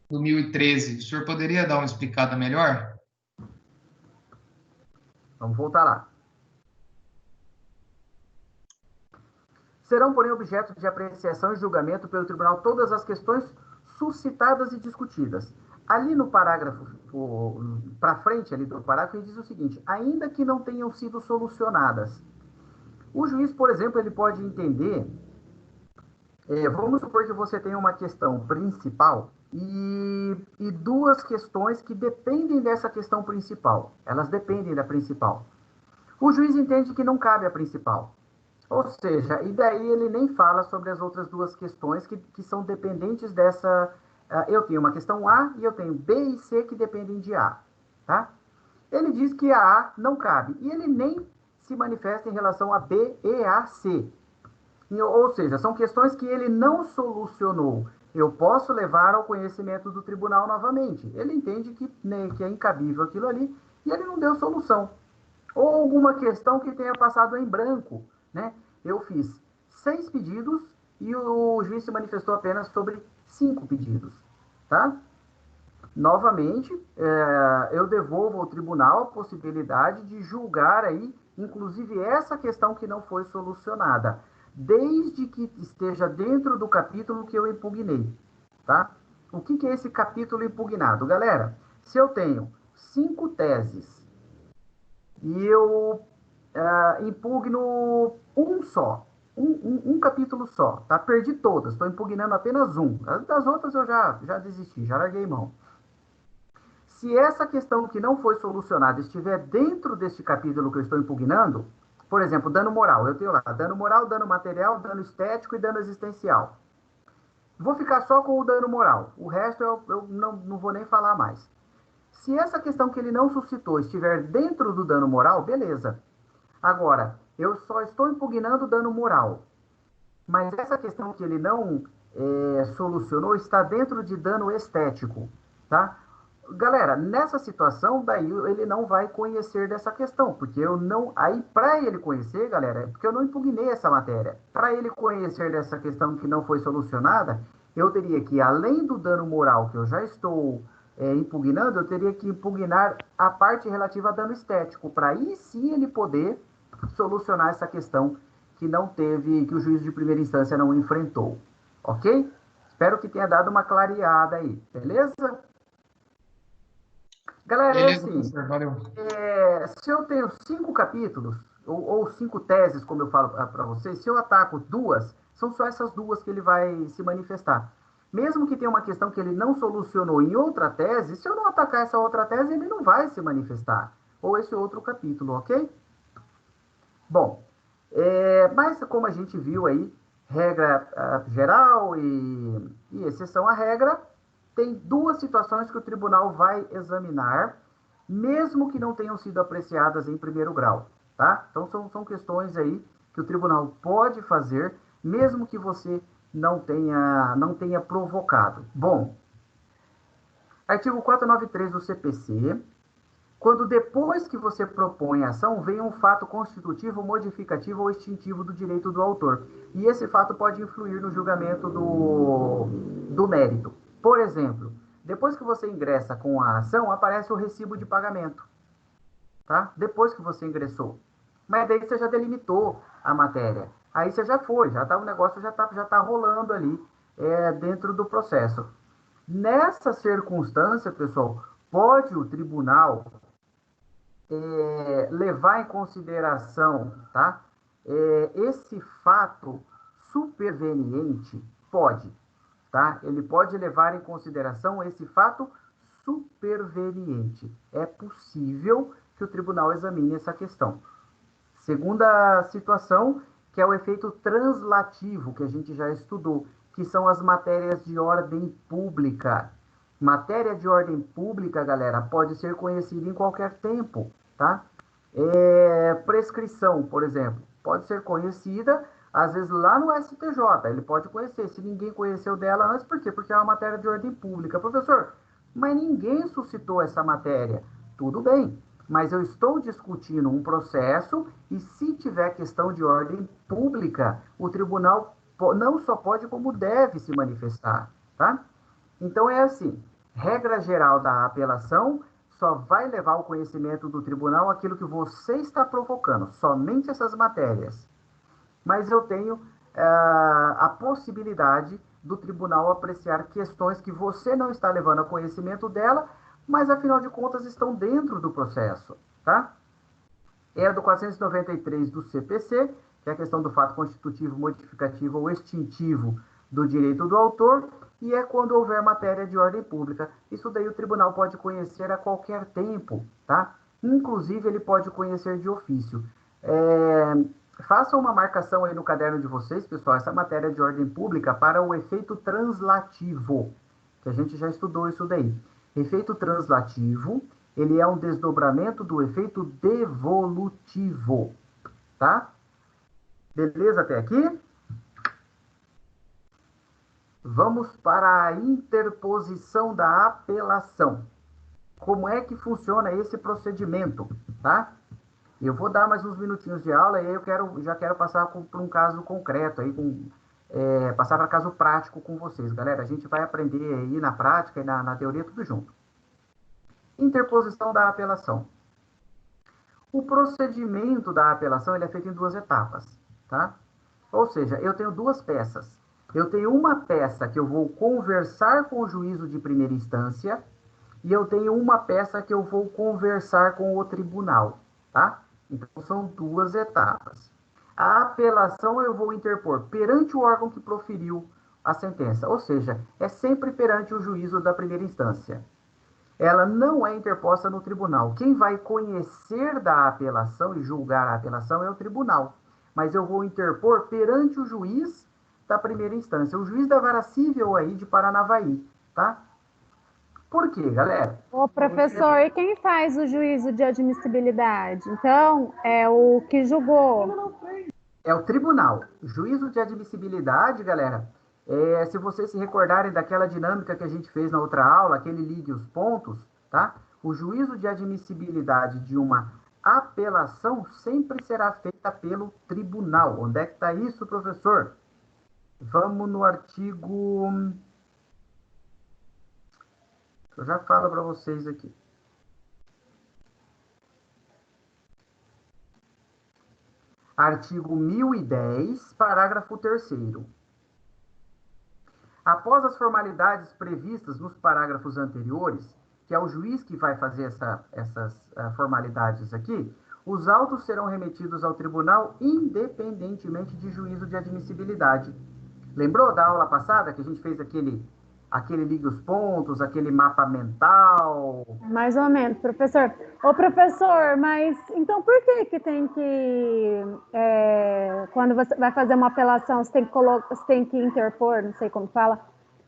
1013, o senhor poderia dar uma explicada melhor? Vamos voltar lá. Serão, porém, objeto de apreciação e julgamento pelo tribunal todas as questões suscitadas e discutidas. Ali no parágrafo, para frente ali do parágrafo, ele diz o seguinte: ainda que não tenham sido solucionadas. O juiz, por exemplo, ele pode entender, vamos supor que você tem uma questão principal e duas questões que dependem dessa questão principal. Elas dependem da principal. O juiz entende que não cabe a principal. Ou seja, e daí ele nem fala sobre as outras duas questões que são dependentes dessa... eu tenho uma questão A e eu tenho B e C que dependem de A. tá? Ele diz que a A não cabe, e ele nem se manifesta em relação a B, E, A, C. Ou seja, são questões que ele não solucionou. Eu posso levar ao conhecimento do tribunal novamente. Ele entende que, né, que é incabível aquilo ali, e ele não deu solução. Ou alguma questão que tenha passado em branco, né? Eu fiz 6 pedidos e o juiz se manifestou apenas sobre 5 pedidos, tá? Novamente, eu devolvo ao tribunal a possibilidade de julgar aí, inclusive essa questão que não foi solucionada, desde que esteja dentro do capítulo que eu impugnei, tá? O que é esse capítulo impugnado? Galera, se eu tenho 5 teses e eu impugno um só, um capítulo só, tá? Perdi todas, estou impugnando apenas um. Das outras eu já desisti, já larguei mão. Se essa questão que não foi solucionada estiver dentro deste capítulo que eu estou impugnando, por exemplo, dano moral, eu tenho lá dano moral, dano material, dano estético e dano existencial. Vou ficar só com o dano moral, o resto eu não vou nem falar mais. Se essa questão que ele não suscitou estiver dentro do dano moral, beleza. Agora, eu só estou impugnando o dano moral, mas essa questão que ele não solucionou está dentro de dano estético, tá? Galera, nessa situação, daí ele não vai conhecer dessa questão, porque eu não... Aí, para ele conhecer, galera, é porque eu não impugnei essa matéria. Para ele conhecer dessa questão que não foi solucionada, eu teria que, além do dano moral que eu já estou impugnando, eu teria que impugnar a parte relativa a dano estético, para aí sim ele poder solucionar essa questão que não teve, que o juiz de primeira instância não enfrentou. Ok? Espero que tenha dado uma clareada aí, beleza? Galera, Beleza, assim, professor, valeu. se eu tenho 5 capítulos, ou 5 teses, como eu falo para vocês, se eu ataco 2, são só essas 2 que ele vai se manifestar. Mesmo que tenha uma questão que ele não solucionou em outra tese, se eu não atacar essa outra tese, ele não vai se manifestar. Ou esse outro capítulo, ok? Bom, mas como a gente viu aí, regra geral e exceção à regra, tem 2 situações que o tribunal vai examinar, mesmo que não tenham sido apreciadas em primeiro grau, tá? Então, são questões aí que o tribunal pode fazer, mesmo que você não tenha provocado. Bom, artigo 493 do CPC, quando depois que você propõe a ação, vem um fato constitutivo, modificativo ou extintivo do direito do autor. E esse fato pode influir no julgamento do mérito. Por exemplo, depois que você ingressa com a ação, aparece o recibo de pagamento. Tá? Depois que você ingressou. Mas daí você já delimitou a matéria. Aí você já foi, o negócio já tá rolando ali dentro do processo. Nessa circunstância, pessoal, pode o tribunal levar em consideração, tá? Esse fato superveniente, pode, tá? Ele pode levar em consideração esse fato superveniente. É possível que o tribunal examine essa questão. Segunda situação, que é o efeito translativo, que a gente já estudou, que são as matérias de ordem pública. Matéria de ordem pública, galera, pode ser conhecida em qualquer tempo, tá? Prescrição, por exemplo, pode ser conhecida, às vezes, lá no STJ, ele pode conhecer. Se ninguém conheceu dela antes, por quê? Porque é uma matéria de ordem pública. Professor, mas ninguém suscitou essa matéria. Tudo bem, mas eu estou discutindo um processo e se tiver questão de ordem pública, o tribunal não só pode, como deve se manifestar, tá? Então, é assim, regra geral da apelação só vai levar ao conhecimento do tribunal aquilo que você está provocando, somente essas matérias. Mas eu tenho a possibilidade do tribunal apreciar questões que você não está levando a conhecimento dela, mas, afinal de contas, estão dentro do processo, tá? É do 493 do CPC, que é a questão do fato constitutivo, modificativo ou extintivo do direito do autor, e é quando houver matéria de ordem pública. Isso daí o tribunal pode conhecer a qualquer tempo, tá? Inclusive, ele pode conhecer de ofício. Façam uma marcação aí no caderno de vocês, pessoal, essa matéria de ordem pública para o efeito translativo, que a gente já estudou isso daí. Efeito translativo Ele é um desdobramento do efeito devolutivo, tá? Beleza até aqui? Vamos para a interposição da apelação. Como é que funciona esse procedimento, tá? Eu vou dar mais uns minutinhos de aula e aí já quero passar para um caso concreto, aí, passar para caso prático com vocês, galera. A gente vai aprender aí na prática e na teoria tudo junto. Interposição da apelação. O procedimento da apelação ele é feito em 2 etapas, tá? Ou seja, eu tenho 2 peças. Eu tenho uma peça que eu vou conversar com o juízo de primeira instância e eu tenho uma peça que eu vou conversar com o tribunal, tá? Então, são 2 etapas. A apelação eu vou interpor perante o órgão que proferiu a sentença, ou seja, é sempre perante o juízo da primeira instância. Ela não é interposta no tribunal. Quem vai conhecer da apelação e julgar a apelação é o tribunal. Mas eu vou interpor perante o juiz da primeira instância, o juiz da vara civil aí de Paranavaí, tá? Por quê, galera? Ô, professor, e quem faz o juízo de admissibilidade? Então, é o que julgou. É o tribunal. Juízo de admissibilidade, galera, se vocês se recordarem daquela dinâmica que a gente fez na outra aula, aquele ligue os pontos, tá? O juízo de admissibilidade de uma apelação sempre será feita pelo tribunal. Onde é que está isso, professor? Vamos no artigo... Eu já falo para vocês aqui. Artigo 1010, parágrafo 3º. Após as formalidades previstas nos parágrafos anteriores, que é o juiz que vai fazer essas formalidades aqui, os autos serão remetidos ao tribunal independentemente de juízo de admissibilidade. Lembrou da aula passada que a gente fez aquele ligue os pontos, aquele mapa mental? Mais ou menos, professor. Ô, professor, mas então por que tem que, quando você vai fazer uma apelação, você tem que interpor, não sei como fala,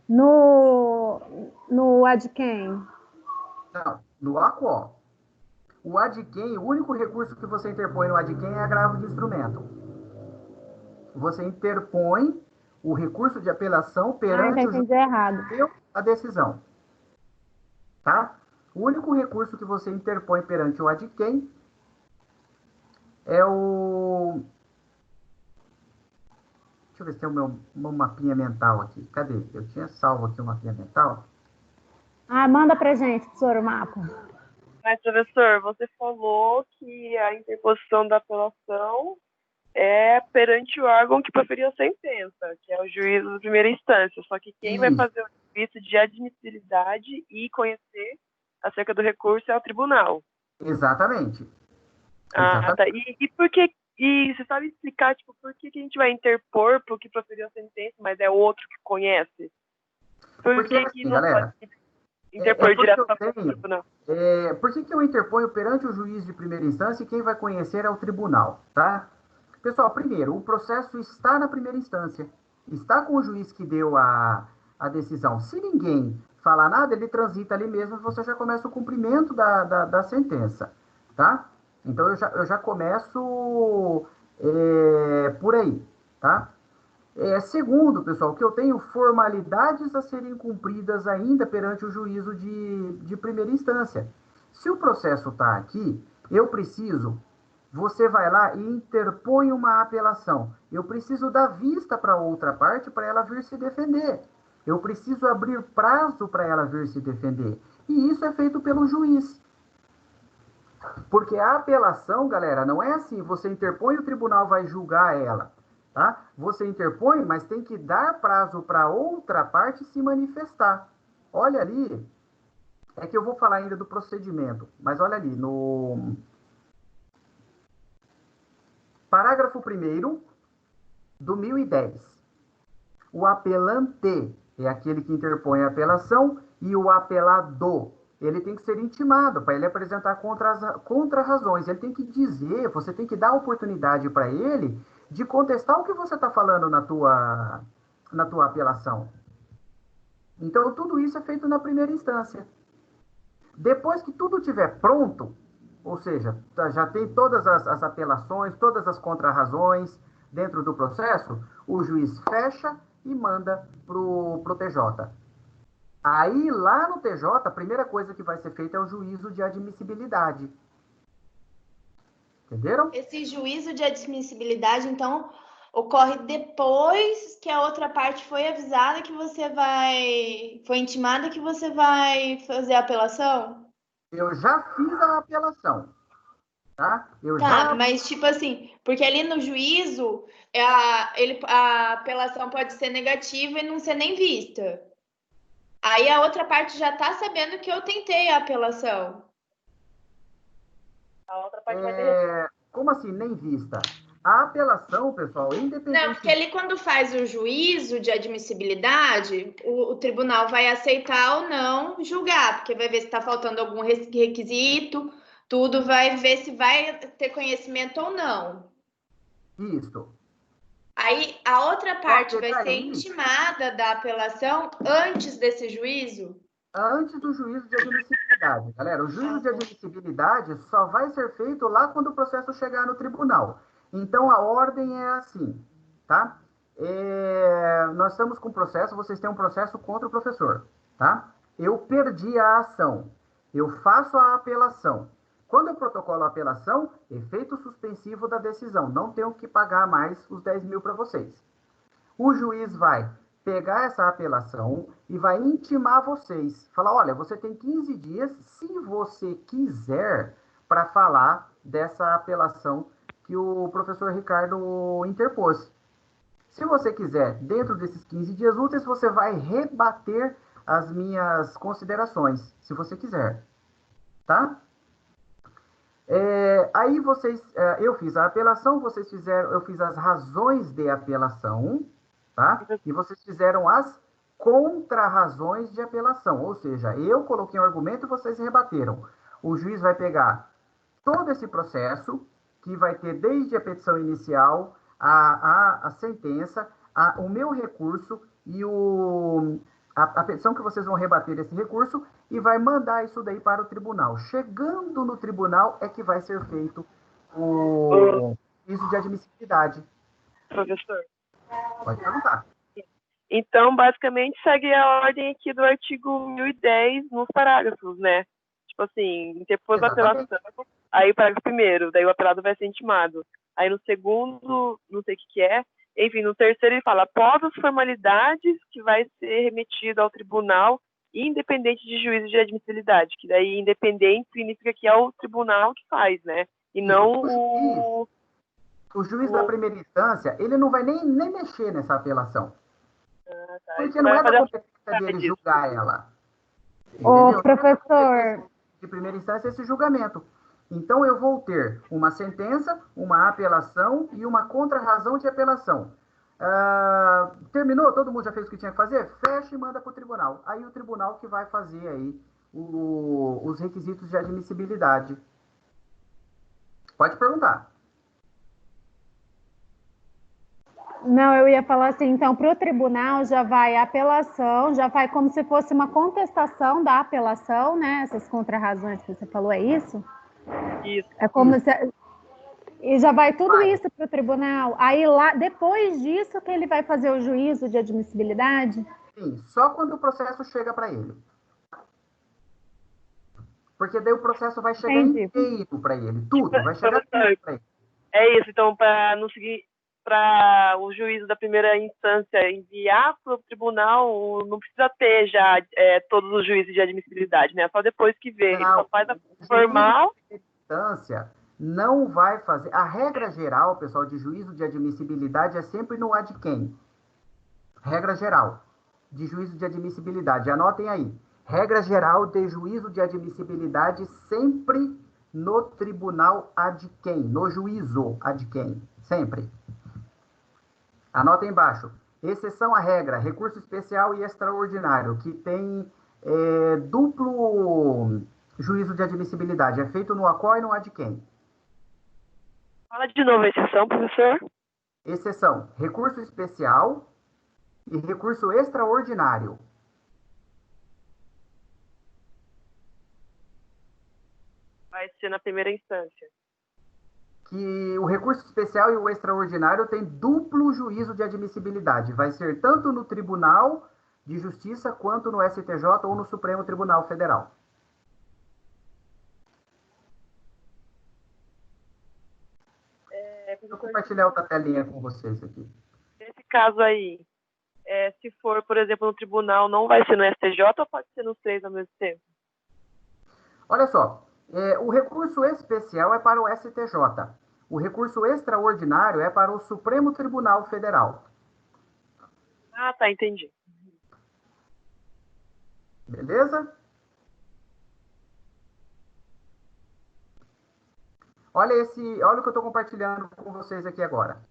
no ad quem? Não, no AQO. O ad quem, o único recurso que você interpõe no ad quem é agravo de instrumento. Você interpõe o recurso de apelação perante o juiz a decisão. Tá? O único recurso que você interpõe perante o ad quem é o... Deixa eu ver se tem o meu mapinha mental aqui. Cadê? Eu tinha salvo aqui o mapinha mental. Ah, manda pra gente, professor, o mapa. Mas, professor, você falou que a interposição da apelação é perante o órgão que proferiu a sentença, que é o juízo de primeira instância. Só que quem vai fazer o juízo de admissibilidade e conhecer acerca do recurso é o tribunal. Exatamente. Ah, tá. E por que... E você sabe explicar, tipo, por que a gente vai interpor pro que proferiu a sentença, mas é outro que conhece? Por que não galera, pode interpor diretamente no tribunal? Por que eu interponho perante o juiz de primeira instância e quem vai conhecer é o tribunal, tá? Pessoal, primeiro, o processo está na primeira instância. Está com o juiz que deu a decisão. Se ninguém falar nada, ele transita ali mesmo e você já começa o cumprimento da sentença, tá? Então, eu já começo por aí, tá? Segundo, pessoal, que eu tenho formalidades a serem cumpridas ainda perante o juízo de primeira instância. Se o processo está aqui, eu preciso... Você vai lá e interpõe uma apelação. Eu preciso dar vista para outra parte para ela vir se defender. Eu preciso abrir prazo para ela vir se defender. E isso é feito pelo juiz. Porque a apelação, galera, não é assim. Você interpõe, o tribunal vai julgar ela. Tá? Você interpõe, mas tem que dar prazo para outra parte se manifestar. Olha ali. É que eu vou falar ainda do procedimento. Mas olha ali, no... Parágrafo 1º do 1010. O apelante é aquele que interpõe a apelação e o apelado, ele tem que ser intimado para ele apresentar contra-razões. Ele tem que dizer, você tem que dar oportunidade para ele de contestar o que você está falando na tua apelação. Então, tudo isso é feito na primeira instância. Depois que tudo estiver pronto, ou seja, já tem todas as apelações, todas as contrarrazões dentro do processo, o juiz fecha e manda para o TJ. Aí, lá no TJ, a primeira coisa que vai ser feita é o juízo de admissibilidade. Entenderam? Esse juízo de admissibilidade, então, ocorre depois que a outra parte foi avisada que você vai... Foi intimada que você vai fazer a apelação? Eu já fiz a apelação, tá? Tá, mas tipo assim, porque ali no juízo, a apelação pode ser negativa e não ser nem vista. Aí a outra parte já tá sabendo que eu tentei a apelação. A outra parte vai ter... Como assim, nem vista? A apelação, pessoal, independente... Não, porque ali quando faz o juízo de admissibilidade, o tribunal vai aceitar ou não julgar, porque vai ver se está faltando algum requisito, tudo, vai ver se vai ter conhecimento ou não. Isso. Aí a outra parte vai ser daí, intimada da apelação antes desse juízo? Antes do juízo de admissibilidade. Galera, o juízo de admissibilidade só vai ser feito lá quando o processo chegar no tribunal. Então, a ordem é assim, tá? Nós estamos com processo, vocês têm um processo contra o professor, tá? Eu perdi a ação. Eu faço a apelação. Quando eu protocolo a apelação, efeito suspensivo da decisão. Não tenho que pagar mais os 10 mil para vocês. O juiz vai pegar essa apelação e vai intimar vocês. Falar, olha, você tem 15 dias, se você quiser, para falar dessa apelação que o professor Ricardo interpôs. Se você quiser, dentro desses 15 dias úteis, você vai rebater as minhas considerações, se você quiser. Tá? Aí vocês, eu fiz a apelação, vocês fizeram, eu fiz as razões de apelação, tá? E vocês fizeram as contrarrazões de apelação, ou seja, eu coloquei um argumento e vocês rebateram. O juiz vai pegar todo esse processo, que vai ter desde a petição inicial, a sentença, o meu recurso e a petição que vocês vão rebater esse recurso e vai mandar isso daí para o tribunal. Chegando no tribunal é que vai ser feito o juízo de admissibilidade. Professor. Pode perguntar. Então, basicamente, segue a ordem aqui do artigo 1010 nos parágrafos, né? Tipo assim, depois da apelação, aí o parágrafo primeiro, daí o apelado vai ser intimado. Aí no segundo, não sei o que é, enfim, no terceiro ele fala, após as formalidades que vai ser remetido ao tribunal, independente de juízo de admissibilidade, que daí independente significa que é o tribunal que faz, né? E não o juiz da primeira instância, ele não vai nem mexer nessa apelação. Tá. Porque não é da competência dele julgar ela. Ô, professor... De primeira instância, esse julgamento. Então, eu vou ter uma sentença, uma apelação e uma contrarrazão de apelação. Terminou? Todo mundo já fez o que tinha que fazer? Fecha e manda para o tribunal. Aí o tribunal que vai fazer aí os requisitos de admissibilidade. Pode perguntar. Não, eu ia falar assim, então, para o tribunal já vai a apelação, já vai como se fosse uma contestação da apelação, né? Essas contrarrazões que você falou, é isso? Isso. É como se... E já vai tudo isso para o tribunal. Aí lá, depois disso que ele vai fazer o juízo de admissibilidade? Sim, só quando o processo chega para ele. Porque daí o processo vai chegar inteiro para ele, tudo, vai chegar tudo para ele. É isso, então, para não seguir, para o juízo da primeira instância enviar para o tribunal, não precisa ter já todos os juízos de admissibilidade, né? Só depois que vê, ele só faz a formal. Instância não vai fazer. A regra geral, pessoal, de juízo de admissibilidade é sempre no ad quem. Regra geral de juízo de admissibilidade. Anotem aí. Regra geral de juízo de admissibilidade sempre no tribunal ad quem, no juízo ad quem, sempre. Anotem embaixo. Exceção à regra, recurso especial e extraordinário, que tem duplo juízo de admissibilidade. É feito no ACOR e no ad quem. Fala de novo a exceção, professor. Exceção, recurso especial e recurso extraordinário. Vai ser na primeira instância. Que o recurso especial e o extraordinário têm duplo juízo de admissibilidade. Vai ser tanto no Tribunal de Justiça quanto no STJ ou no Supremo Tribunal Federal. Vou compartilhar outra telinha com vocês aqui. Nesse caso aí, se for, por exemplo, no tribunal, não vai ser no STJ ou pode ser nos três ao mesmo tempo? Olha só, o recurso especial é para o STJ. O recurso extraordinário é para o Supremo Tribunal Federal. Ah, tá, entendi. Beleza? Olha o que eu estou compartilhando com vocês aqui agora.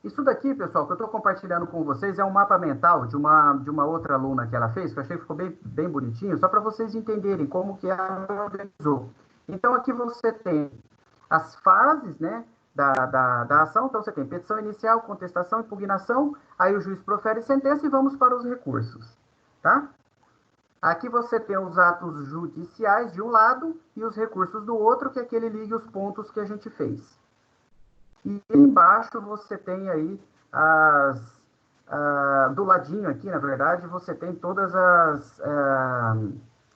Isso daqui, pessoal, que eu estou compartilhando com vocês é um mapa mental de uma outra aluna que ela fez, que eu achei que ficou bem bonitinho, só para vocês entenderem como que ela organizou. Então, aqui você tem as fases, né, da ação. Então, você tem petição inicial, contestação, impugnação, aí o juiz profere sentença e vamos para os recursos, tá? Aqui você tem os atos judiciais de um lado e os recursos do outro, que é aquele liga os pontos que a gente fez. E embaixo você tem aí do ladinho aqui, na verdade, você tem todas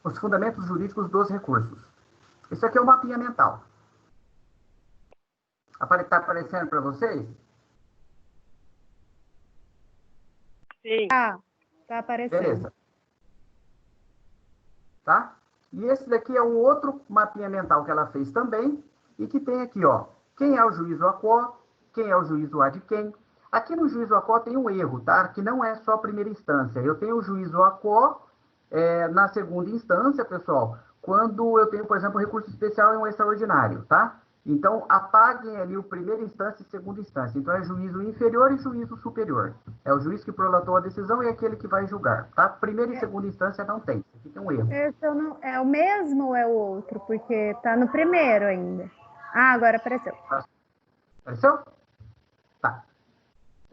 os fundamentos jurídicos dos recursos. Isso aqui é o mapinha mental. Está aparecendo para vocês? Sim. Tá aparecendo. Beleza. Tá? E esse daqui é um outro mapinha mental que ela fez também, e que tem aqui, ó, quem é o juízo a quo, quem é o juízo a de quem. Aqui no juízo a quo tem um erro, tá? Que não é só primeira instância. Eu tenho o juízo a quo na segunda instância, pessoal, quando eu tenho, por exemplo, um recurso especial e um extraordinário, tá? Então, apaguem ali o primeira instância e segunda instância. Então, é juízo inferior e juízo superior. É o juiz que prolatou a decisão e aquele que vai julgar, tá? Primeira e segunda instância não tem. Aqui tem um erro. Esse é o mesmo ou é o outro? Porque tá no primeiro ainda. Ah, agora apareceu. Apareceu? Tá.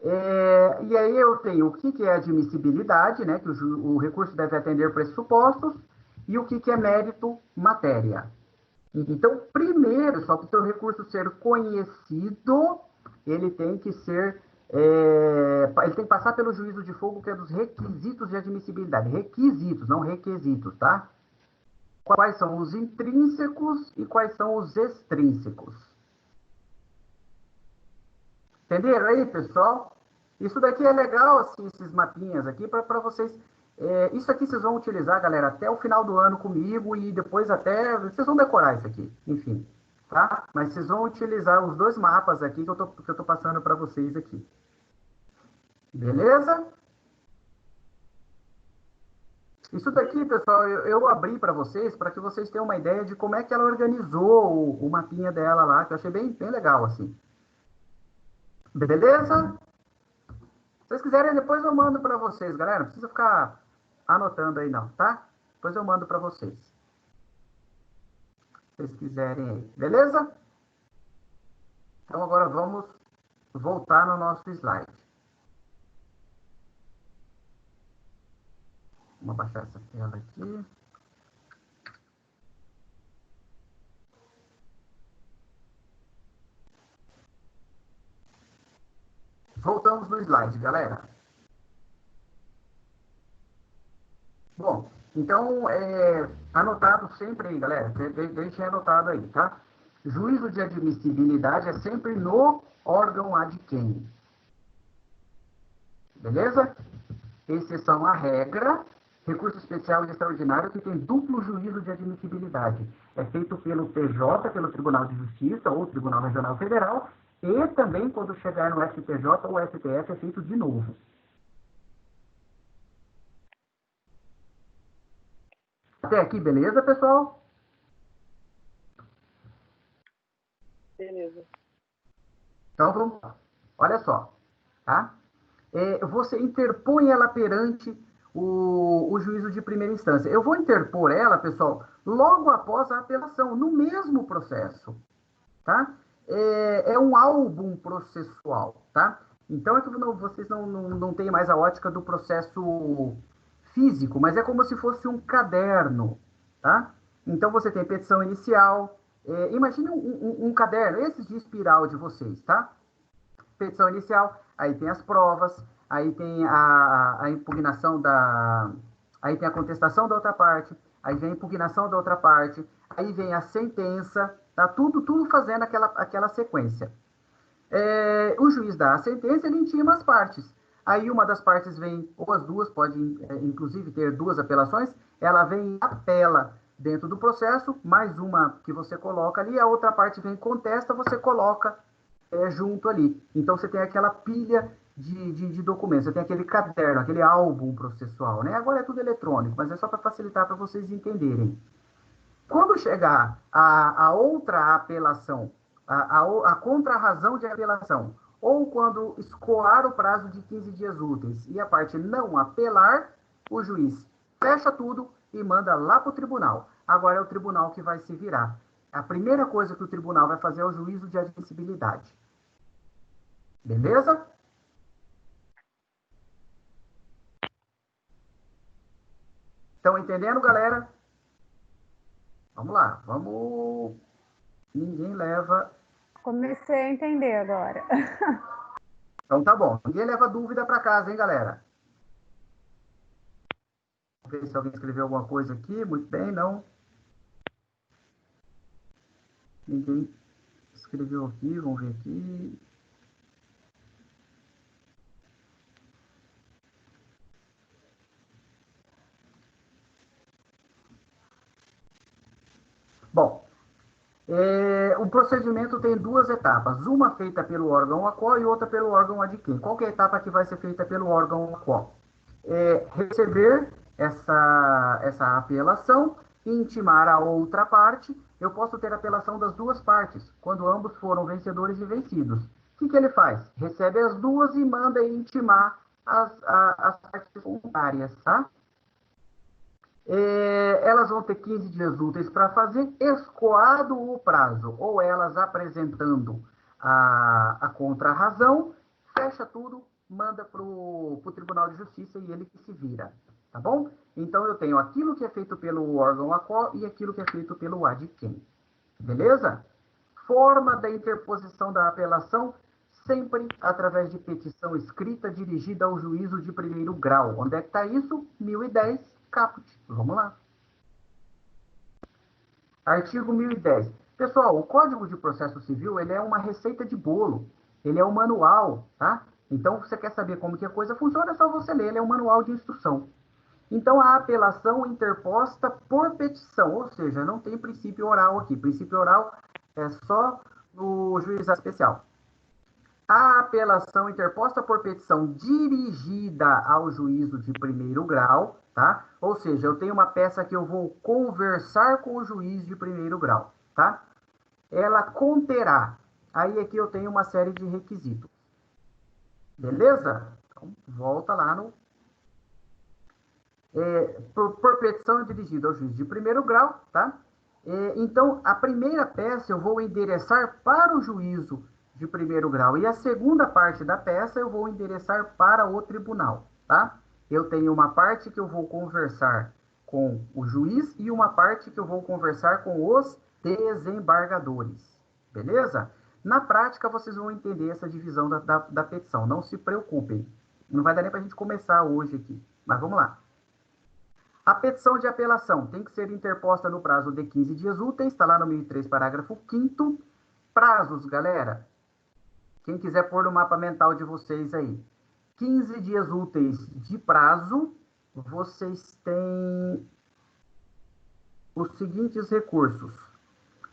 E aí eu tenho o que é admissibilidade, né? Que o recurso deve atender pressupostos, e o que é mérito, matéria. Então, primeiro, só para o seu recurso ser conhecido, ele tem que ser, ele tem que passar pelo juízo de fogo, que é dos requisitos de admissibilidade. Requisitos, não requisitos, tá? Quais são os intrínsecos e quais são os extrínsecos. Entenderam aí, pessoal? Isso daqui é legal, assim, esses mapinhas aqui, para vocês. Isso aqui vocês vão utilizar, galera, até o final do ano comigo e depois até. Vocês vão decorar isso aqui, enfim. Tá? Mas vocês vão utilizar os dois mapas aqui que eu tô passando para vocês aqui. Beleza? Isso daqui, pessoal, eu abri para vocês, para que vocês tenham uma ideia de como é que ela organizou o mapinha dela lá, que eu achei bem legal, assim. Beleza? Se vocês quiserem, depois eu mando para vocês, galera. Não precisa ficar anotando aí, não, tá? Depois eu mando para vocês. Se vocês quiserem aí. Beleza? Então, agora vamos voltar no nosso slide. Vamos abaixar essa tela aqui. Voltamos no slide, galera. Bom, então, anotado sempre aí, galera. Deixem anotado aí, tá? Juízo de admissibilidade é sempre no órgão ad quem. Beleza? Exceção à regra, recurso especial e extraordinário que tem duplo juízo de admissibilidade. É feito pelo TJ, pelo Tribunal de Justiça ou Tribunal Regional Federal, e também quando chegar no STJ ou STF é feito de novo. Até aqui, beleza, pessoal? Beleza. Então, vamos lá. Olha só, tá? Você interpõe ela perante o juízo de primeira instância. Eu vou interpor ela, pessoal, logo após a apelação, no mesmo processo, tá? É um álbum processual, tá? Então, é que vocês não têm mais a ótica do processo físico, mas é como se fosse um caderno, tá? Então, você tem petição inicial. Imagine um caderno, esses de espiral de vocês, tá? Petição inicial, aí tem as provas, aí tem a impugnação aí tem a contestação da outra parte, aí vem a impugnação da outra parte, aí vem a sentença, tá? Tudo fazendo aquela sequência. O juiz dá a sentença, ele intima as partes. Aí uma das partes vem, ou as duas, pode inclusive ter duas apelações, ela vem e apela dentro do processo, mais uma que você coloca ali, a outra parte vem e contesta, você coloca junto ali. Então, você tem aquela pilha de documentos, você tem aquele caderno, aquele álbum processual, né? Agora é tudo eletrônico, mas é só para facilitar para vocês entenderem. Quando chegar a outra apelação, a contrarrazão de apelação, ou quando escoar o prazo de 15 dias úteis e a parte não apelar, o juiz fecha tudo e manda lá para o tribunal. Agora é o tribunal que vai se virar. A primeira coisa que o tribunal vai fazer é o juízo de admissibilidade. Beleza? Estão entendendo, galera? Vamos lá, vamos. Ninguém leva. Comecei a entender agora. Então tá bom. Ninguém leva dúvida para casa, hein, galera? Vamos ver se alguém escreveu alguma coisa aqui. Muito bem, não. Ninguém escreveu aqui. Vamos ver aqui. Bom, o procedimento tem duas etapas. Uma feita pelo órgão AQUO e outra pelo órgão ADQUEM. Qual que é a etapa que vai ser feita pelo órgão AQUO? Receber essa apelação e intimar a outra parte. Eu posso ter apelação das duas partes, quando ambos foram vencedores e vencidos. O que ele faz? Recebe as duas e manda intimar as partes contrárias, tá? Elas vão ter 15 dias úteis para fazer, escoado o prazo, ou elas apresentando a contrarrazão, fecha tudo, manda para o Tribunal de Justiça e ele que se vira, tá bom? Então, eu tenho aquilo que é feito pelo órgão AQUO e aquilo que é feito pelo ADQUEM, beleza? Forma da interposição da apelação, sempre através de petição escrita dirigida ao juízo de primeiro grau. Onde é que está isso? 1010, caput. Vamos lá. Artigo 1010. Pessoal, o Código de Processo Civil, ele é uma receita de bolo. Ele é um manual, tá? Então, você quer saber como que a coisa funciona, é só você ler. Ele é um manual de instrução. Então, a apelação interposta por petição, ou seja, não tem princípio oral aqui. Princípio oral é só no juizado especial. A apelação interposta por petição dirigida ao juízo de primeiro grau, tá? Ou seja, eu tenho uma peça que eu vou conversar com o juiz de primeiro grau, tá? Ela conterá. Aí aqui eu tenho uma série de requisitos. Beleza? Então, volta lá no... por petição dirigida ao juiz de primeiro grau, tá? Então, a primeira peça eu vou endereçar para o juízo de primeiro grau. E a segunda parte da peça eu vou endereçar para o tribunal, tá? Eu tenho uma parte que eu vou conversar com o juiz e uma parte que eu vou conversar com os desembargadores, beleza? Na prática, vocês vão entender essa divisão da petição. Não se preocupem. Não vai dar nem para a gente começar hoje aqui. Mas vamos lá. A petição de apelação tem que ser interposta no prazo de 15 dias úteis. Está lá no 1003, parágrafo 5º. Prazos, galera. Quem quiser pôr no mapa mental de vocês aí. 15 dias úteis de prazo, vocês têm os seguintes recursos.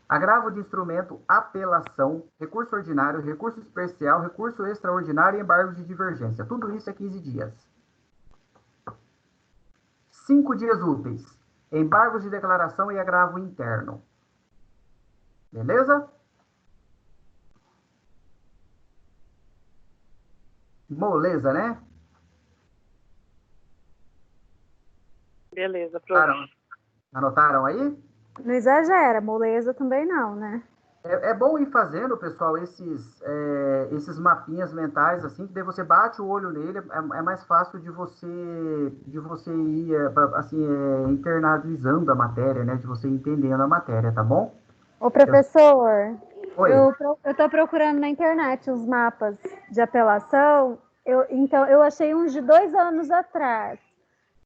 Agravo de instrumento, apelação, recurso ordinário, recurso especial, recurso extraordinário e embargo de divergência. Tudo isso é 15 dias. 5 dias úteis. Embargos de declaração e agravo interno. Beleza? Moleza, né? Beleza, prof. Anotaram aí? Não exagera, moleza também não, né? É bom ir fazendo, pessoal, esses mapinhas mentais, assim, que daí você bate o olho nele, é mais fácil de você ir, assim, internalizando a matéria, né? De você ir entendendo a matéria, tá bom? Ô, professor, Oi. eu estou procurando na internet os mapas de apelação, então eu achei uns de 2 anos atrás.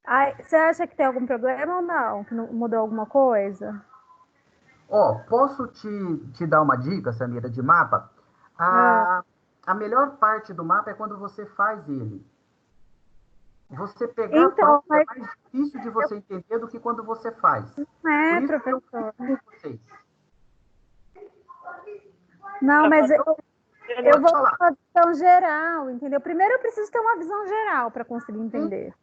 Ai, você acha que tem algum problema ou não? Que mudou alguma coisa? Ó, posso te dar uma dica, Samira, de mapa? Ah, A melhor parte do mapa é quando você faz ele. Você pegar então, pronto é mas mais difícil de você entender do que quando você faz. não Por é, isso que eu fiz professor. com vocês. Não, Pra mas fazer eu Pode vou ter falar. uma visão geral, entendeu? Primeiro eu preciso ter uma visão geral para conseguir Sim, entender.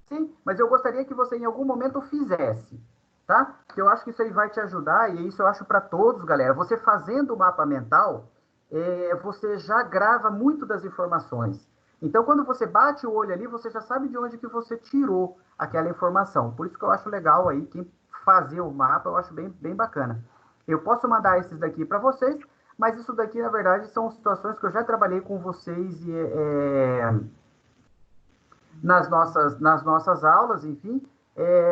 sim, mas eu gostaria que você em algum momento fizesse, tá? Que eu acho que isso aí vai te ajudar, e isso eu acho para todos, galera. Você fazendo o mapa mental, você já grava muito das informações. Então, quando você bate o olho ali, você já sabe de onde que você tirou aquela informação. Por isso que eu acho legal aí, quem fazer o mapa, eu acho bem, bem bacana. Eu posso mandar esses daqui para vocês, mas isso daqui, na verdade, são situações que eu já trabalhei com vocês nas nossas aulas, enfim.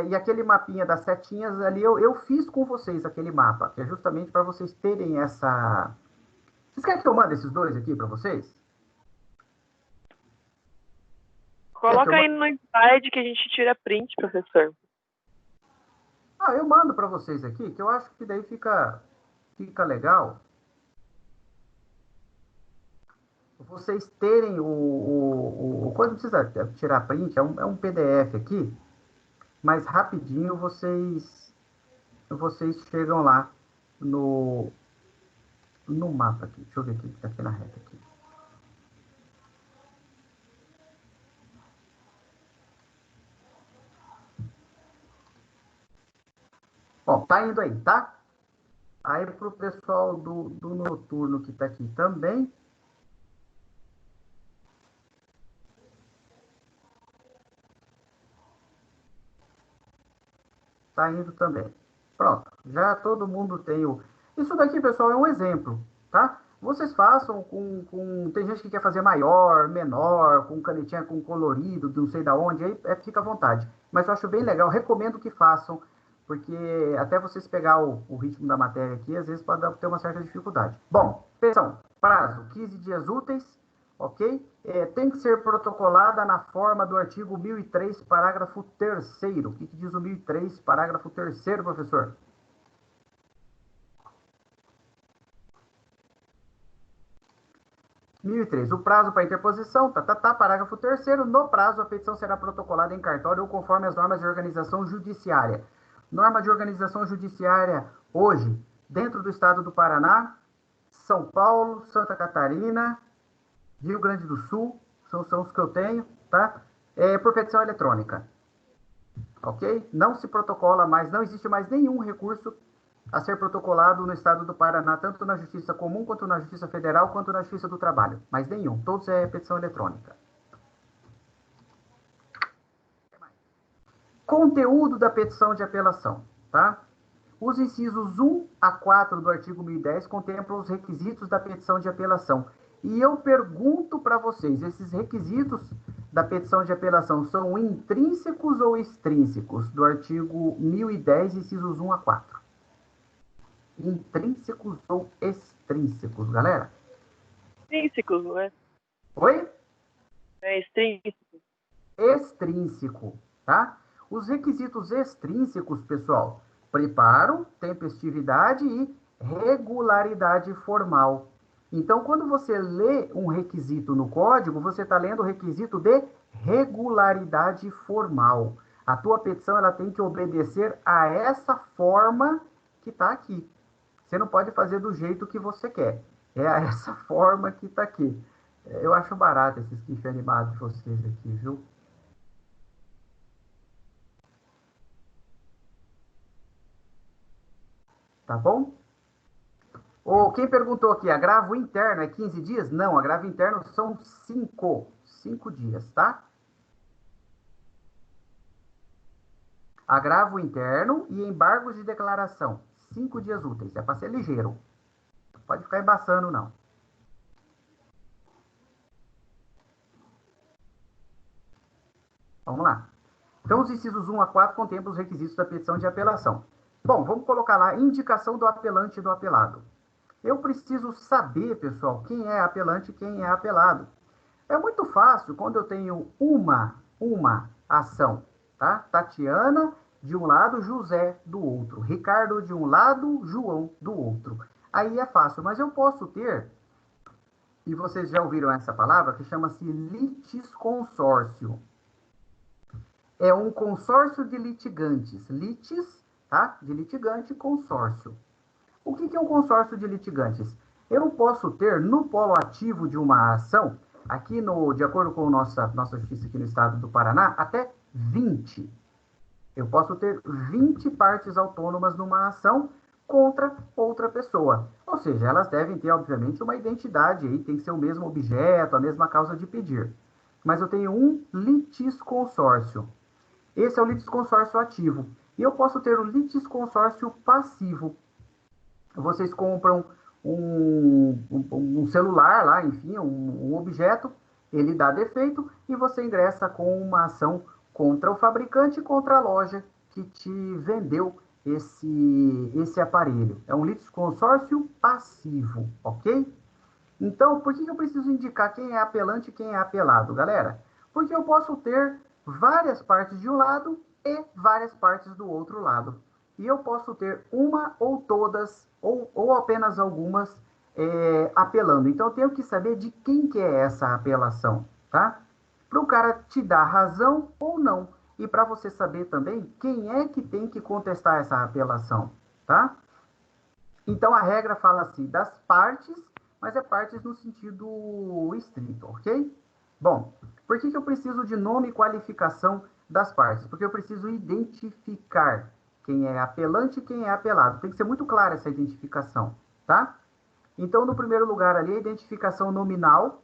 E aquele mapinha das setinhas ali, eu fiz com vocês aquele mapa, que é justamente para vocês terem essa. Vocês querem que eu mande esses dois aqui para vocês? Quer que eu Coloca aí mande? no slide que a gente tira print, professor. Ah, eu mando para vocês aqui, que eu acho que daí fica legal. Vocês terem coisa não precisa tirar print, é um PDF aqui, mas rapidinho vocês chegam lá no mapa aqui. Deixa eu ver aqui, que tá aqui na reta aqui. Bom, tá indo aí, tá? Aí pro pessoal do noturno que tá aqui também. Tá indo também. Pronto, já todo mundo tem o. Isso daqui, pessoal, é um exemplo, tá? Vocês façam Tem gente que quer fazer maior, menor, com canetinha com colorido, não sei da onde, aí fica à vontade. Mas eu acho bem legal, recomendo que façam, porque até vocês pegar o ritmo da matéria aqui, às vezes pode ter uma certa dificuldade. Bom, atenção, prazo, 15 dias úteis, ok? Tem que ser protocolada na forma do artigo 1003, parágrafo 3º. O que diz o 1003, parágrafo 3º, professor? O prazo para interposição, parágrafo 3º, no prazo a petição será protocolada em cartório ou conforme as normas de organização judiciária. Norma de organização judiciária hoje, dentro do estado do Paraná, São Paulo, Santa Catarina, Rio Grande do Sul, são os que eu tenho, tá? Por petição eletrônica, ok? Não se protocola mais, não existe mais nenhum recurso a ser protocolado no estado do Paraná, tanto na Justiça Comum, quanto na Justiça Federal, quanto na Justiça do Trabalho. Mais nenhum, todos é petição eletrônica. Conteúdo da petição de apelação, tá? Os incisos 1 a 4 do artigo 1010 contemplam os requisitos da petição de apelação. E eu pergunto para vocês, esses requisitos da petição de apelação são intrínsecos ou extrínsecos do artigo 1010, incisos 1 a 4? Intrínsecos ou extrínsecos, galera? Extrínsecos, não é? Oi? É extrínsecos. Extrínseco, tá? Os requisitos extrínsecos, pessoal, preparo, tempestividade e regularidade formal. Então, quando você lê um requisito no código, você está lendo o requisito de regularidade formal. A tua petição ela tem que obedecer a essa forma que está aqui. Você não pode fazer do jeito que você quer. É essa forma que está aqui. Eu acho barato esses gifs animados de vocês aqui, viu? Tá bom? Ou quem perguntou aqui, agravo interno é 15 dias? Não, agravo interno são 5 dias, tá? Agravo interno e embargos de declaração, 5 dias úteis. É para ser ligeiro. Não pode ficar embaçando, não. Vamos lá. Então, os incisos 1 a 4 contemplam os requisitos da petição de apelação. Bom, vamos colocar lá indicação do apelante e do apelado. Eu preciso saber, pessoal, quem é apelante e quem é apelado. É muito fácil quando eu tenho uma ação, tá? Tatiana de um lado, José do outro. Ricardo de um lado, João do outro. Aí é fácil, mas eu posso ter, e vocês já ouviram essa palavra, que chama-se litisconsórcio. É um consórcio de litigantes. Litis, tá? De litigante, consórcio. O que é um consórcio de litigantes? Eu posso ter no polo ativo de uma ação, aqui de acordo com nossa justiça aqui no estado do Paraná, até 20. Eu posso ter 20 partes autônomas numa ação contra outra pessoa. Ou seja, elas devem ter, obviamente, uma identidade aí, tem que ser o mesmo objeto, a mesma causa de pedir. Mas eu tenho um litisconsórcio. Esse é o litisconsórcio ativo. E eu posso ter o litisconsórcio passivo. Vocês compram um celular lá, enfim, um objeto, ele dá defeito e você ingressa com uma ação contra o fabricante e contra a loja que te vendeu esse aparelho. É um litisconsórcio passivo, ok? Então, por que eu preciso indicar quem é apelante e quem é apelado, galera? Porque eu posso ter várias partes de um lado e várias partes do outro lado. E eu posso ter uma ou todas, ou apenas algumas, apelando. Então, eu tenho que saber de quem que é essa apelação, tá? Para o cara te dar razão ou não. E para você saber também quem é que tem que contestar essa apelação, tá? Então, a regra fala assim, das partes, mas é partes no sentido estrito, ok? Bom, por que eu preciso de nome e qualificação das partes? Porque eu preciso identificar quem é apelante e quem é apelado. Tem que ser muito clara essa identificação, tá? Então, no primeiro lugar ali, a identificação nominal,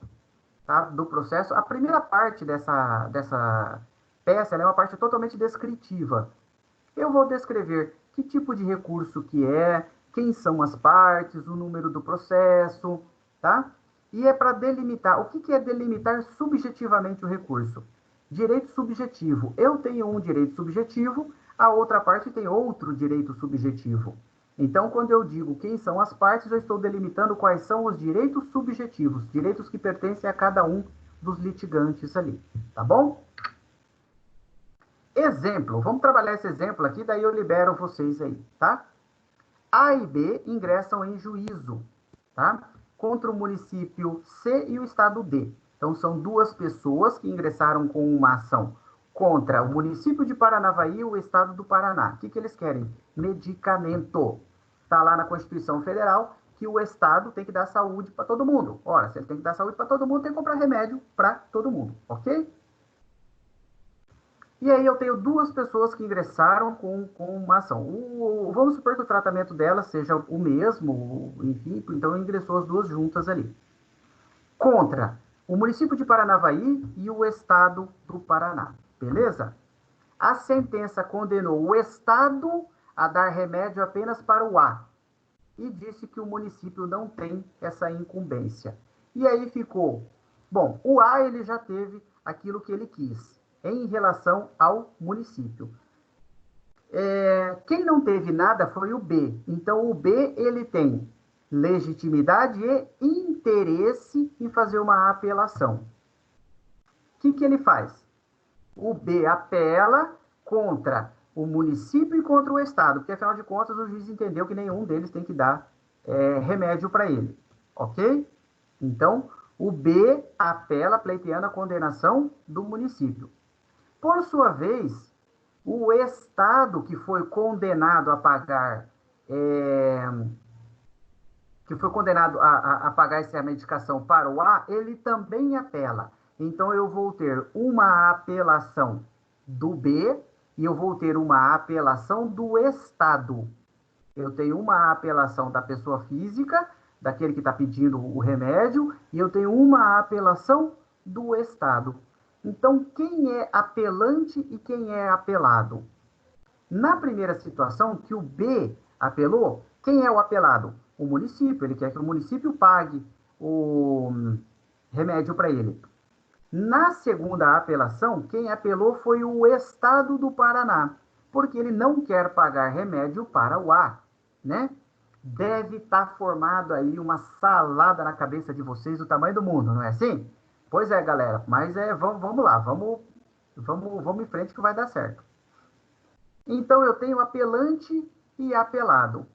tá, do processo. A primeira parte dessa peça é uma parte totalmente descritiva. Eu vou descrever que tipo de recurso que é, quem são as partes, o número do processo, tá? E é para delimitar. O que é delimitar subjetivamente o recurso? Direito subjetivo. Eu tenho um direito subjetivo, a outra parte tem outro direito subjetivo. Então, quando eu digo quem são as partes, eu estou delimitando quais são os direitos subjetivos, direitos que pertencem a cada um dos litigantes ali, tá bom? Exemplo, vamos trabalhar esse exemplo aqui, daí eu libero vocês aí, tá? A e B ingressam em juízo, tá? Contra o município C e o estado D. Então, são duas pessoas que ingressaram com uma ação contra o município de Paranavaí e o estado do Paraná. O que eles querem? Medicamento. Está lá na Constituição Federal que o estado tem que dar saúde para todo mundo. Ora, se ele tem que dar saúde para todo mundo, tem que comprar remédio para todo mundo, ok? E aí eu tenho duas pessoas que ingressaram com uma ação. Vamos supor que o tratamento delas seja o mesmo, enfim, então ingressou as duas juntas ali. Contra o município de Paranavaí e o estado do Paraná, beleza? A sentença condenou o estado a dar remédio apenas para o A e disse que o município não tem essa incumbência. E aí ficou, bom, o A ele já teve aquilo que ele quis em relação ao município. Quem não teve nada foi o B. Então, o B ele tem legitimidade e interesse em fazer uma apelação. O que ele faz? O B apela contra o município e contra o estado, porque, afinal de contas, o juiz entendeu que nenhum deles tem que dar remédio para ele. Ok? Então, o B apela pleiteando a condenação do município. Por sua vez, o estado que foi condenado a pagar pagar essa medicação para o A, ele também apela. Então, eu vou ter uma apelação do B e eu vou ter uma apelação do estado. Eu tenho uma apelação da pessoa física, daquele que está pedindo o remédio, e eu tenho uma apelação do Estado. Então, quem é apelante e quem é apelado? Na primeira situação, que o B apelou, quem é o apelado? O município. Ele quer que o município pague o remédio para ele. Na segunda apelação, quem apelou foi o Estado do Paraná, porque ele não quer pagar remédio para o A, né? Deve estar formado aí uma salada na cabeça de vocês do tamanho do mundo, não é assim? Pois é, galera, mas vamos lá, vamos em frente que vai dar certo. Então, eu tenho apelante e apelado.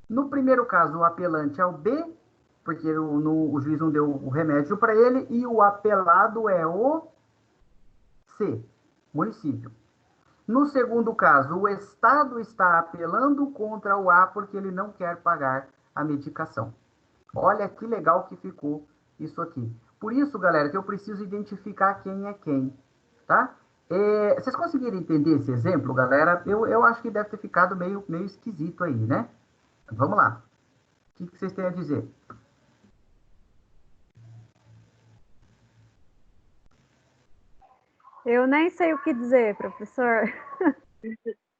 No primeiro caso, o apelante é o B, porque o juiz não deu o remédio para ele, e o apelado é o C, município. No segundo caso, o Estado está apelando contra o A porque ele não quer pagar a medicação. Olha que legal que ficou isso aqui. Por isso, galera, que eu preciso identificar quem é quem, tá? Vocês conseguiram entender esse exemplo, galera? Eu acho que deve ter ficado meio esquisito aí, né? Vamos lá. O que vocês têm a dizer? Eu nem sei o que dizer, professor.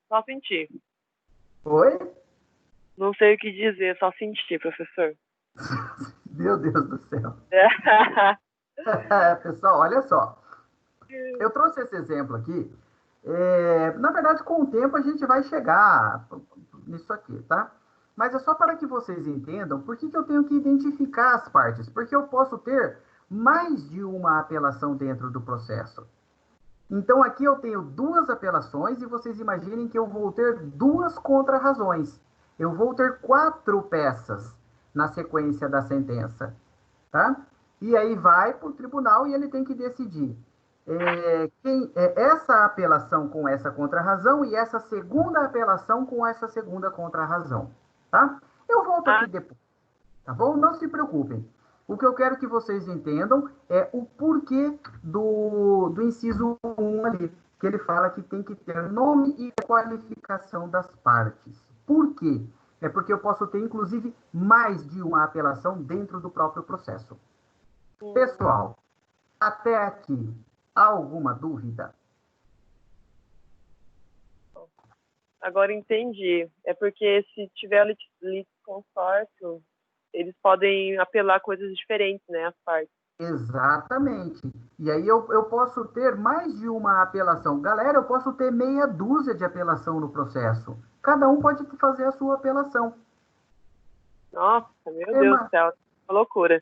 Só sentir. Oi? Não sei o que dizer, só sentir, professor. Meu Deus do céu. Pessoal, olha só. Eu trouxe esse exemplo aqui. Na verdade, com o tempo a gente vai chegar nisso aqui, tá? Mas é só para que vocês entendam por que eu tenho que identificar as partes. Porque eu posso ter mais de uma apelação dentro do processo. Então, aqui eu tenho duas apelações e vocês imaginem que eu vou ter duas contrarrazões. Eu vou ter 4 peças na sequência da sentença, tá? E aí vai para o tribunal e ele tem que decidir essa apelação com essa contrarrazão e essa segunda apelação com essa segunda contrarrazão, tá? Eu volto aqui depois, tá bom? Não se preocupem. O que eu quero que vocês entendam é o porquê do inciso 1 ali, que ele fala que tem que ter nome e qualificação das partes. Por quê? É porque eu posso ter, inclusive, mais de uma apelação dentro do próprio processo. Pessoal, até aqui, há alguma dúvida? Agora entendi. É porque se tiver litisconsórcio, eles podem apelar coisas diferentes, né, as partes. Exatamente. E aí eu posso ter mais de uma apelação. Galera, eu posso ter meia dúzia de apelação no processo. Cada um pode fazer a sua apelação. Nossa, meu Deus do céu, uma loucura.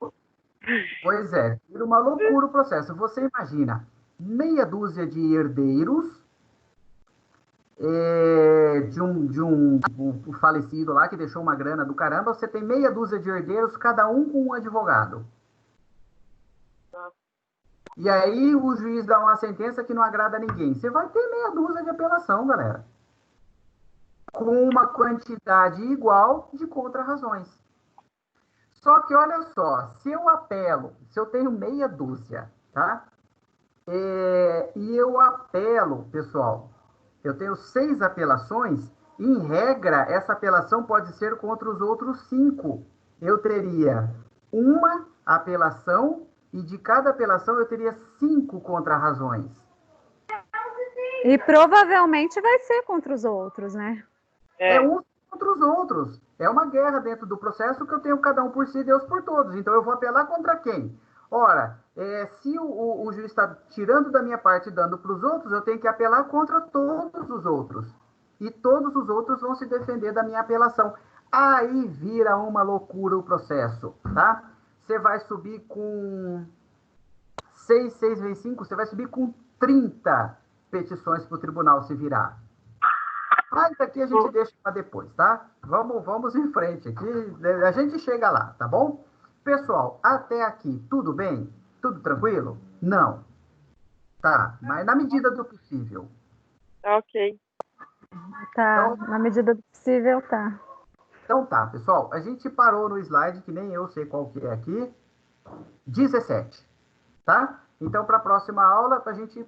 Pois é, vira uma loucura o processo. Você imagina, meia dúzia de herdeiros de um falecido lá que deixou uma grana do caramba, você tem meia dúzia de herdeiros, cada um com um advogado. E aí o juiz dá uma sentença que não agrada a ninguém. Você vai ter meia dúzia de apelação, galera. Com uma quantidade igual de contrarrazões. Só que olha só, se eu apelo, se eu tenho meia dúzia, tá? E eu apelo, pessoal, eu tenho 6 apelações, em regra, essa apelação pode ser contra os outros 5. Eu teria uma apelação e de cada apelação eu teria 5 contrarrazões. E provavelmente vai ser contra os outros, né? É uns contra os outros. É uma guerra dentro do processo que eu tenho cada um por si e Deus por todos. Então eu vou apelar contra quem? Ora, se o juiz está tirando da minha parte e dando para os outros, eu tenho que apelar contra todos os outros. E todos os outros vão se defender da minha apelação. Aí vira uma loucura o processo, tá? Você vai subir com 6 vezes 5, você vai subir com 30 petições para o tribunal se virar. Mas aqui a gente deixa para depois, tá? Vamos em frente aqui, a gente chega lá, tá bom? Pessoal, até aqui, tudo bem? Tudo tranquilo? Não. Tá, mas na medida do possível. Ok. Tá, Então, na medida do possível, tá. Então tá, pessoal, a gente parou no slide, que nem eu sei qual que é aqui, 17, tá? Então, para a próxima aula, a gente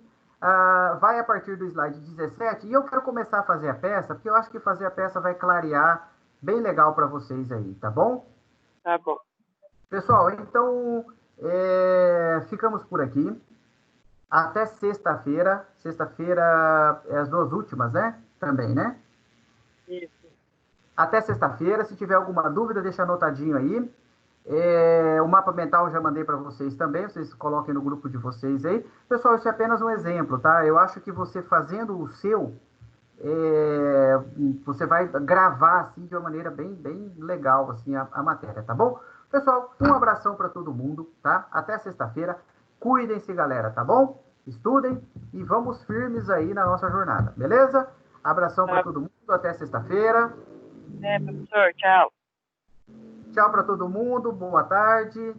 vai a partir do slide 17, e eu quero começar a fazer a peça, porque eu acho que fazer a peça vai clarear bem legal para vocês aí, tá bom? Tá bom. Pessoal, então ficamos por aqui. Até sexta-feira. Sexta-feira é as 2 últimas, né? Também, né? Isso. Até sexta-feira. Se tiver alguma dúvida, deixa anotadinho aí. O mapa mental eu já mandei para vocês também. Vocês coloquem no grupo de vocês aí. Pessoal, isso é apenas um exemplo, tá? Eu acho que você fazendo o seu, você vai gravar assim de uma maneira bem, bem legal assim a matéria, tá bom? Pessoal, um abração para todo mundo, tá? Até sexta-feira. Cuidem-se, galera, tá bom? Estudem e vamos firmes aí na nossa jornada, beleza? Abração para todo mundo, até sexta-feira. Professor, tchau. Tchau para todo mundo, boa tarde.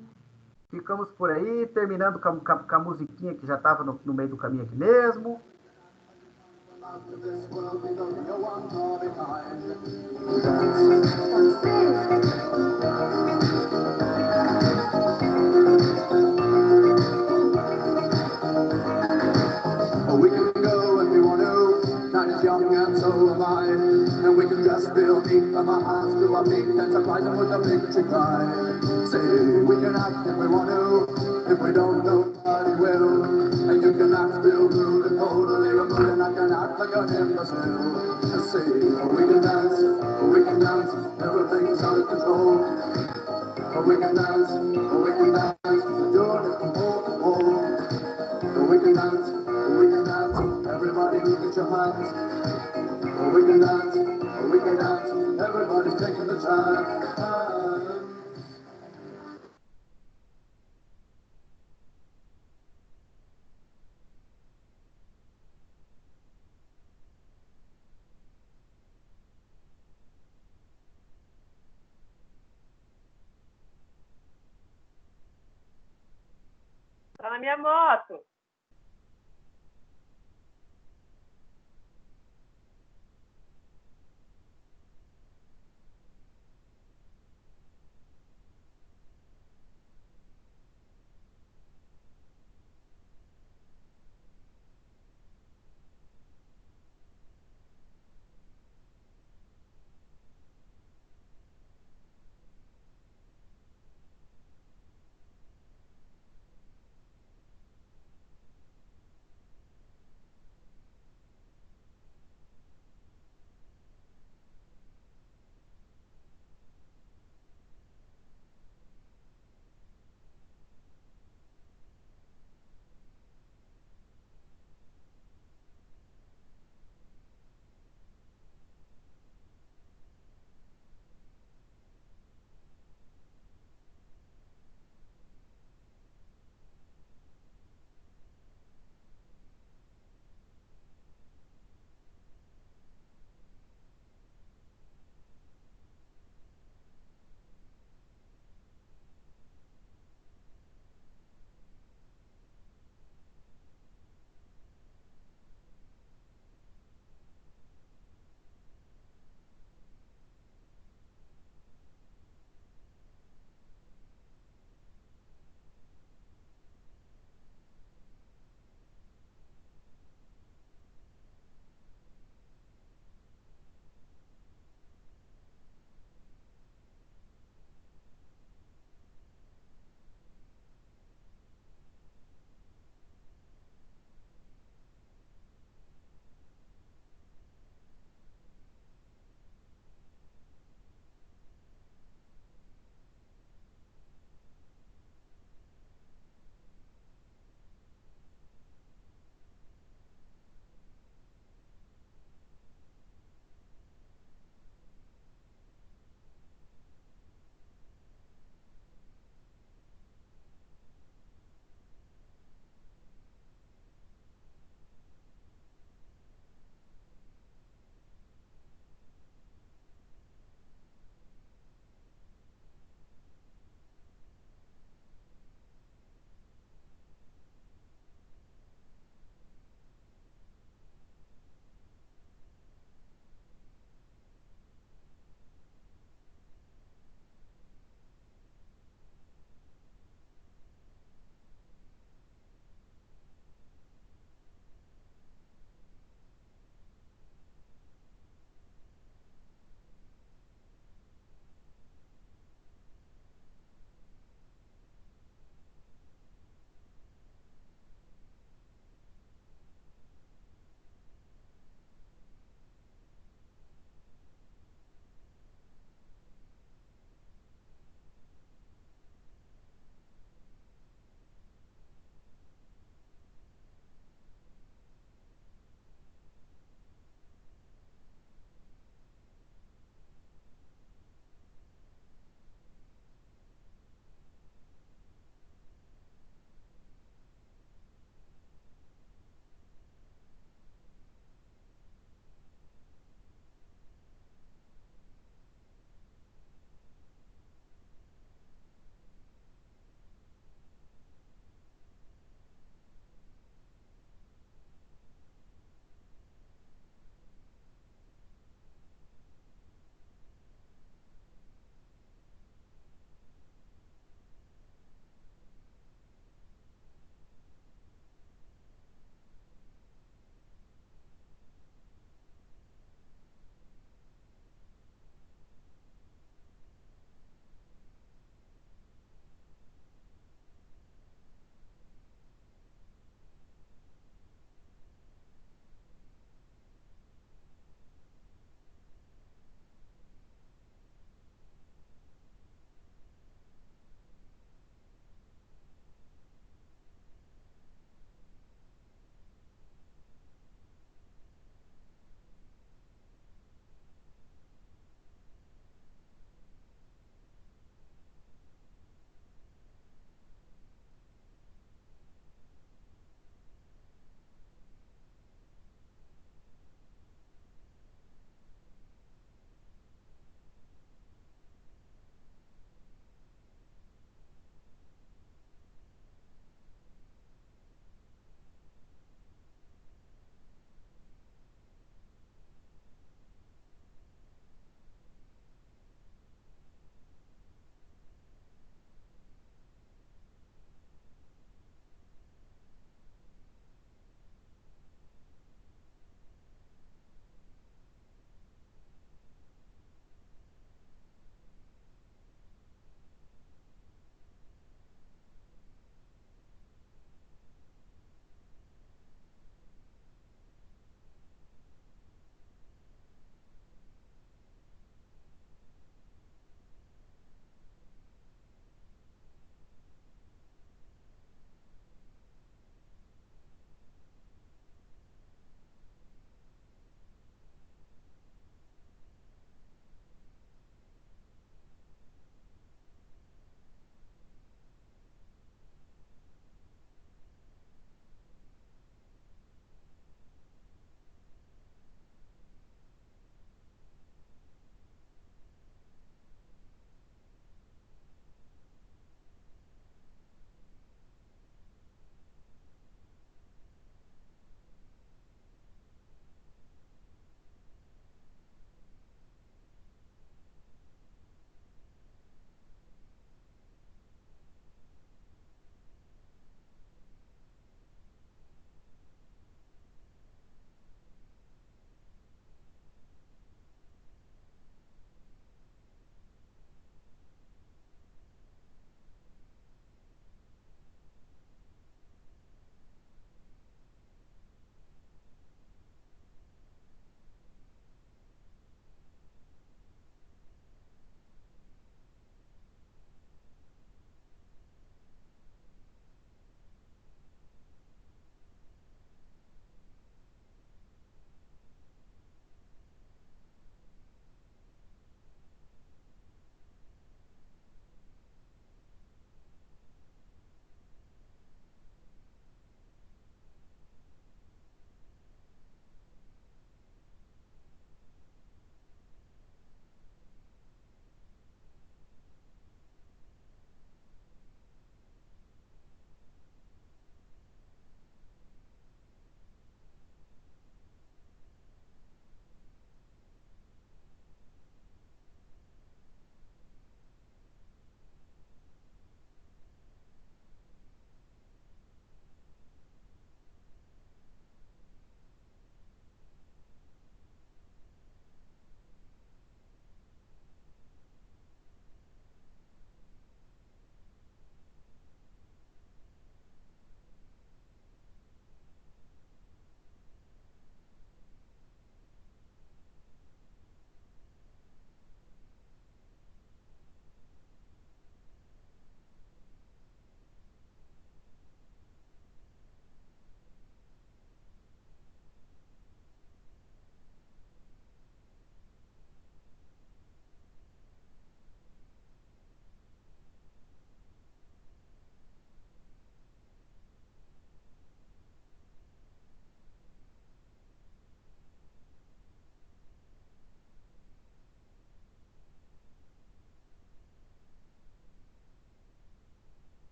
Ficamos por aí, terminando com a musiquinha que já estava no meio do caminho aqui mesmo. We can go if we want to, not as young and so am I. And we can just feel deep from our hearts to our feet and surprise them with a victory cry. Say, we can act if we want to, if we don't, nobody will. And you can act real rude and totally removed, and I can act like an imbecile. And say, we can dance, everything's out of control. We can dance, we're doing it from pole to pole. We can dance, everybody look at your hands. We can dance, everybody's taking the chance. Tá na minha moto.